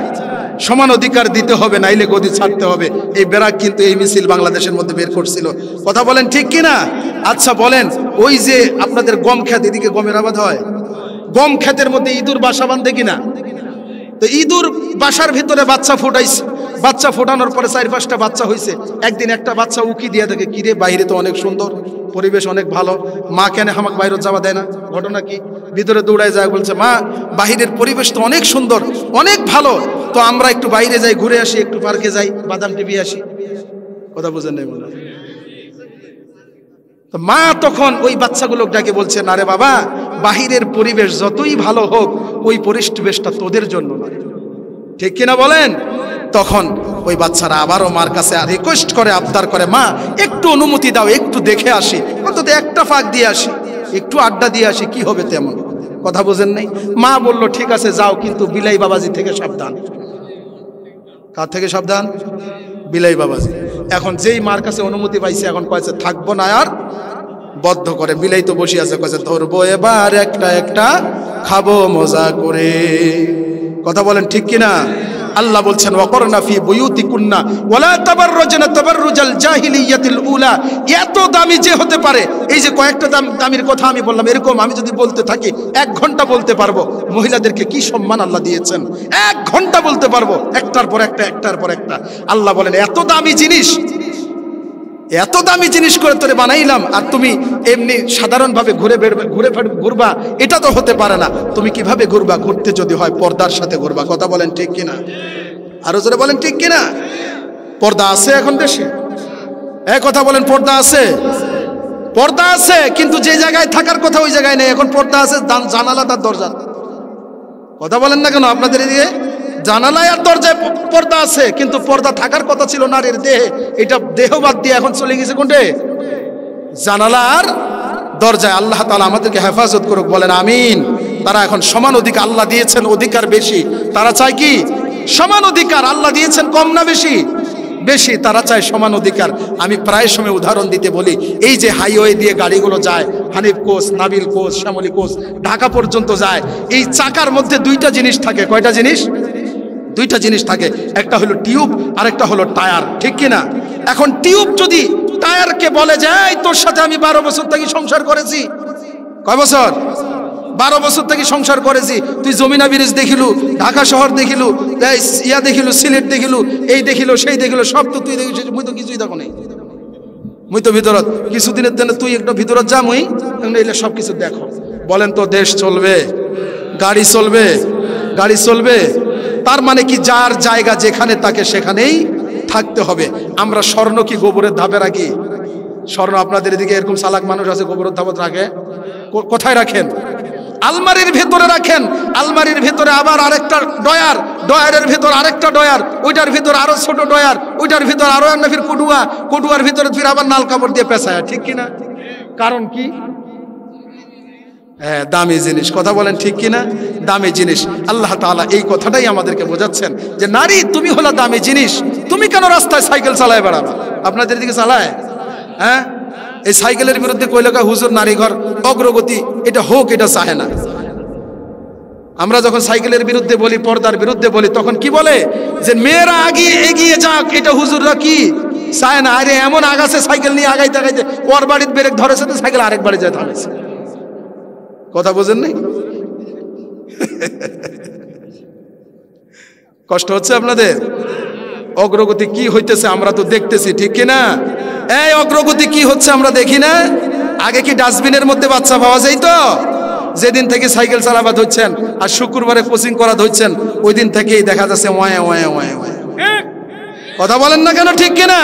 Speaker 1: সমান অধিকার দিতে হবে, নাইলে গদি ছাড়তে হবে। এই বেরাক কিন্তু এই মিছিল বাংলাদেশের মধ্যে বের করছিল। কথা বলেন ঠিক কিনা? আচ্ছা বলেন, ওই যে আপনাদের গম ক্ষেত, এদিকে গমের আবাদ হয়, গম ক্ষেতের মধ্যে ইঁদুর বাসা বাঁধে কিনা? তো ইঁদুর বাসার ভিতরে বাচ্চা ফুটাইছে, বাচ্চা ফোটানোর পরে 4-5টা বাচ্চা হয়েছে। একদিন একটা বাচ্চা উকি দিয়ে দেখে, কিরে বাইরে তো অনেক সুন্দর, পরিবেশ অনেক ভালো, মা কেন আমাকে বাইরে যাওয়া দেয় না? ঘটনা কি? ভিতরে দৌড়ায় যায়, বলছে মা বাহিরের পরিবেশ তো অনেক সুন্দর, অনেক ভালো, তো আমরা একটু বাইরে যাই, ঘুরে আসি, একটু পার্কে যাই, বাদাম টিপি আসি। কথা বুঝেন নাই মনে হয়? তো মা তখন ওই বাচ্চাগুলোকে ডাকে বলছে, না রে বাবা, বাহিরের পরিবেশ যতই ভালো হোক ওই পরিবেশটা তোদের জন্য না। ঠিক কিনা বলেন? তখন ওই বাচ্চারা আবারও মার কাছে রিকোয়েস্ট করে, আবদার করে, মা একটু অনুমতি দাও, একটু দেখে আসি, অন্তত একটা ফাঁক দিয়ে আসি, একটু আড্ডা দিয়ে আসি, কি হবে তেমন। কথা বোঝেন নাই? মা বলল ঠিক আছে যাও, কিন্তু বিলাই বাবাজি থেকে সাবধান। কার থেকে সাবধান? বিলাই বাবাজি। এখন যেই মার কাছে অনুমতি পাইছে, এখন কয়েছে থাকবো না আর, বদ্ধ করে। বিলাই তো বসে আছে, কয়েছে ধরবো এবার একটা একটা, খাবো মজা করে। কথা বলেন ঠিক কিনা? আল্লাহ বলছেন ওয়াকরনা ফি বুয়ুতিকুন্না ওয়ালা তাবাররুজনা তাবাররুজাল জাহিলিয়াতিল উলা। এত দামি যে হতে পারে, এই যে কয়েকটা দামির কথা আমি বললাম, এরকম আমি যদি বলতে থাকি 1 ঘন্টা বলতে পারবো। মহিলাদেরকে কি সম্মান আল্লাহ দিয়েছেন, 1 ঘন্টা বলতে পারবো, একটার পর একটা, একটার পর একটা। আল্লাহ বলেন এত দামি জিনিস, এত দামি জিনিস করে তোরে বানাইলাম, আর তুমি এমনি সাধারণভাবে ঘুরবা, এটা তো হতে পারে না। তুমি কিভাবে ঘুরবা? ঘুরতে যদি হয় পর্দার সাথে ঘুরবা। কথা বলেন ঠিক কিনা? আরো জোরে বলেন ঠিক কিনা? পর্দা আছে এখন দেশে? কথা বলেন, পর্দা আছে? পর্দা আছে, কিন্তু যে জায়গায় থাকার কথা ওই জায়গায় নেই। এখন পর্দা আছে জানালা তার দরজা। কথা বলেন না কেন? আপনাদের এদিকে জানালায় আর দরজায় পর্দা আছে, কিন্তু পর্দা থাকার কথা ছিল নারীর দেহে। এটা দেহ বাদ দিয়ে এখন চলে গেছে কোনটে? জানালা আর দরজায়। আল্লাহ তাআলা আমাদেরকে হেফাজত করুক, বলেন আমিন। তারা এখন সমান অধিকার, আল্লাহ দিয়েছেন অধিকার বেশি, তারা চায় কি? সমান অধিকার। আল্লাহ দিয়েছেন কম না বেশি? বেশি। তারা চায় সমান অধিকার। আমি প্রায় সময় উদাহরণ দিতে বলি, এই যে হাইওয়ে দিয়ে গাড়িগুলো যায়, Hanif coach, Nabil coach, Shyamoli coach, Dhaka পর্যন্ত যায়, এই চাকার মধ্যে 2টা জিনিস থাকে। কয়টা জিনিস? 2টা জিনিস থাকে। একটা হলো টিউব, আর একটা হলো টায়ার। ঠিক কিনা? এখন টিউব যদি টায়ারকে বলে যায়, তোর সাথে আমি 12 বছর থেকে সংসার করেছি। কয় বছর? 12 বছর থেকে সংসার করেছি। তুই যমুনা ব্রিজ দেখিলু, ঢাকা শহর দেখিলু, ইয়া দেখিলু, সিলেট দেখিলু, এই দেখিলু, সেই দেখিলু, সব তো তুই দেখিস। মুই তো কিছুই দেখো নাই, মুই তো ভিতরত। কিছুদিনের জন্য তুই একটু ভিতরত যা, মুই এলে সব কিছু দেখো। বলেন তো দেশ চলবে? গাড়ি চলবে? গাড়ি চলবে? তার মানে কি? যার জায়গা যেখানে থাকে সেখানেই থাকতে হবে। আমরা স্বর্ণ কি গোবরের ধাপে রাখি? স্বর্ণ আপনাদের এদিকে এরকম চালাক মানুষ আছে, গোবরের ধাপত রাখে। কোথায় রাখেন? আলমারির ভেতরে রাখেন। আলমারির ভেতরে আবার আরেকটা ডয়ার, ডয়ারের ভেতর আরেকটা ডয়ার, ওইটার ভিতর আরো ছোট ডয়ার, ওইটার ভিতর আরো একটা ফির কটুয়া, কটুয়ার ভিতরে ফির আবার নাল কাপড় দিয়ে পেঁচায়। ঠিক কিনা? কারণ কি? হ্যাঁ, দামি জিনিস। কথা বলেন ঠিক কিনা? দামি জিনিস। আল্লাহ তাআলা এই কথাটাই আমাদেরকে বোঝাচ্ছেন যে নারী তুমি হলো দামি জিনিস। তুমি কেন রাস্তায় সাইকেল চালায় বেড়াবা? আপনাদের দিকে চালায়? হ্যাঁ, এই সাইকেলের বিরুদ্ধে কইলকা হুজুর নারী ঘর অগ্রগতি এটা হোক, এটা চাহে না। আমরা যখন সাইকেলের বিরুদ্ধে বলি, পর্দার বিরুদ্ধে বলি, তখন কি বলে যে মেয়েরা আগে এগিয়ে যাক, এটা হুজুররা কি চায় না। আরে এমন আগাছে সাইকেল নিয়ে আগাইতে আগাইতে ওর বাড়ির ব্রেক ধরেছে তো সাইকেল আরেক বাড়ি যায় থামেছে। কথা বোঝেন নাই? কষ্ট হচ্ছে আপনাদের? অগ্রগতি কি হইতেছে আমরা তো দেখতেছি। ঠিক কিনা? এই অগ্রগতি কি হচ্ছে আমরা দেখি না? আগে কি ডাস্টবিনের মধ্যে বাচ্চা পাওয়া যায়? তো যেদিন থেকে সাইকেল চালাবা ধরছেন আর শুক্রবারে কোচিং করা ধরছেন, ওই দিন থেকেই দেখা যাচ্ছে ওয়ায় ওয়ায় ওয়ায় ওয়ায়। কথা বলেন না কেন? ঠিক কিনা?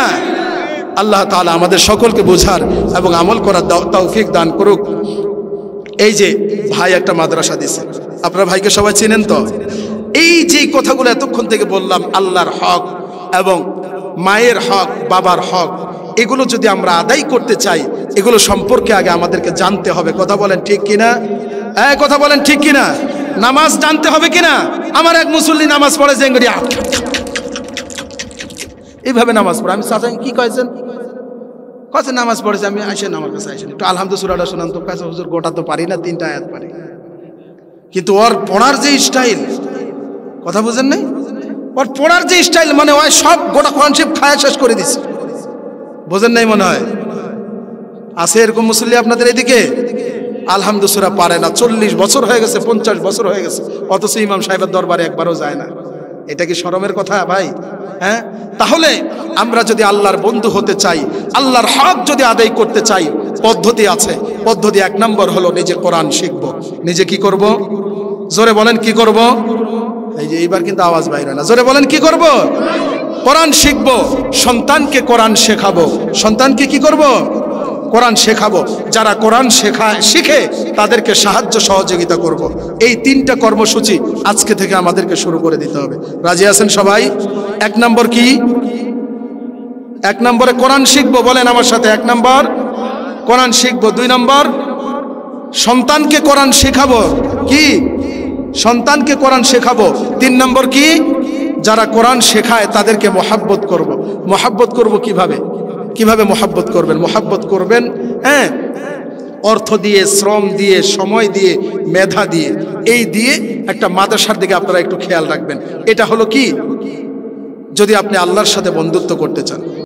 Speaker 1: আল্লাহ তাআলা আমাদের সকলকে বোঝার এবং আমল করার তৌফিক দান করুক। এই যে ভাই একটা মাদ্রাসা দিছে, আপনার ভাইকে সবাই চিনেন তো? এই যে কথাগুলো এতক্ষণ থেকে বললাম, আল্লাহর হক এবং মায়ের হক, বাবার হক, এগুলো যদি আমরা আদায় করতে চাই, এগুলো সম্পর্কে আগে আমাদেরকে জানতে হবে। কথা বলেন ঠিক কিনা? কথা বলেন ঠিক কিনা? নামাজ জানতে হবে কিনা? আমার এক মুসল্লি নামাজ পড়ে জেঙ্গরি এইভাবে নামাজ পড়ে। আমি চাচা কি কয়েছেন? কয়েছে নামাজ পড়েছে। আমি আসেন আমার কাছে, আসেন একটু আলহামদুলিল্লাহ সূরাটা শোনান তো। কাছে হুজুর গোটা তো পারি না, 3টা আয়াত পারি, কিন্তু ওর পড়ার যে স্টাইল, কথা বুঝেন নাই? ওর পড়ার যে স্টাইল, মানে ওই সব গোটা কোরআন শরীফ খায়া শেষ করে দিছে। বোঝেন নাই মনে হয়? আছে এরকম মুসল্লি আপনাদের এদিকে? আলহামদুলিল্লাহ সূরা পারে না, 40 বছর হয়ে গেছে, 50 বছর হয়ে গেছে, অথচ ইমাম সাহেবের দরবারে একবারও যায় না। এটা কি শরমের কথা ভাই? হ্যাঁ, তাহলে আমরা যদি আল্লাহর বন্ধু হতে চাই, আল্লাহর হক যদি আদায় করতে চাই, পদ্ধতি আছে। পদ্ধতি 1 নম্বর হলো নিজে কোরআন শিখব। নিজে কি করব? জোরে বলেন কি করব? এই যে এইবার কিন্তু আওয়াজ বাইরে না, জোরে বলেন কি করব? কোরআন শিখব। সন্তানকে কোরআন শেখাবো। সন্তানকে কি করব? কোরআন শেখাবো। যারা কোরআন শিখে তাদেরকে সাহায্য সহযোগিতা করব। এই 3টা কর্মসূচি আজকে থেকে আমাদেরকে শুরু করে দিতে হবে। রাজি আছেন সবাই? 1 নম্বর কি? 1 নম্বরে কোরআন শিখবো, বলেন আমার সাথে। 1 নম্বর কোরআন শিখবো। 2 নম্বর সন্তানকে কোরআন শেখাবো। কি? সন্তানকে কোরআন শেখাবো। 3 নম্বর কি? যারা কোরআন শেখায় তাদেরকে মহাব্বত করব। মহাব্বত করব কিভাবে? কিভাবে মহাব্বত করবেন? মহাব্বত করবেন অর্থ দিয়ে, শ্রম দিয়ে, সময় দিয়ে, মেধা দিয়ে। এই দিয়ে একটা মাদ্রাসার দিকে আপনারা একটু খেয়াল রাখবেন। এটা হলো কি? যদি আপনি আল্লাহর সাথে বন্ধুত্ব করতে চান।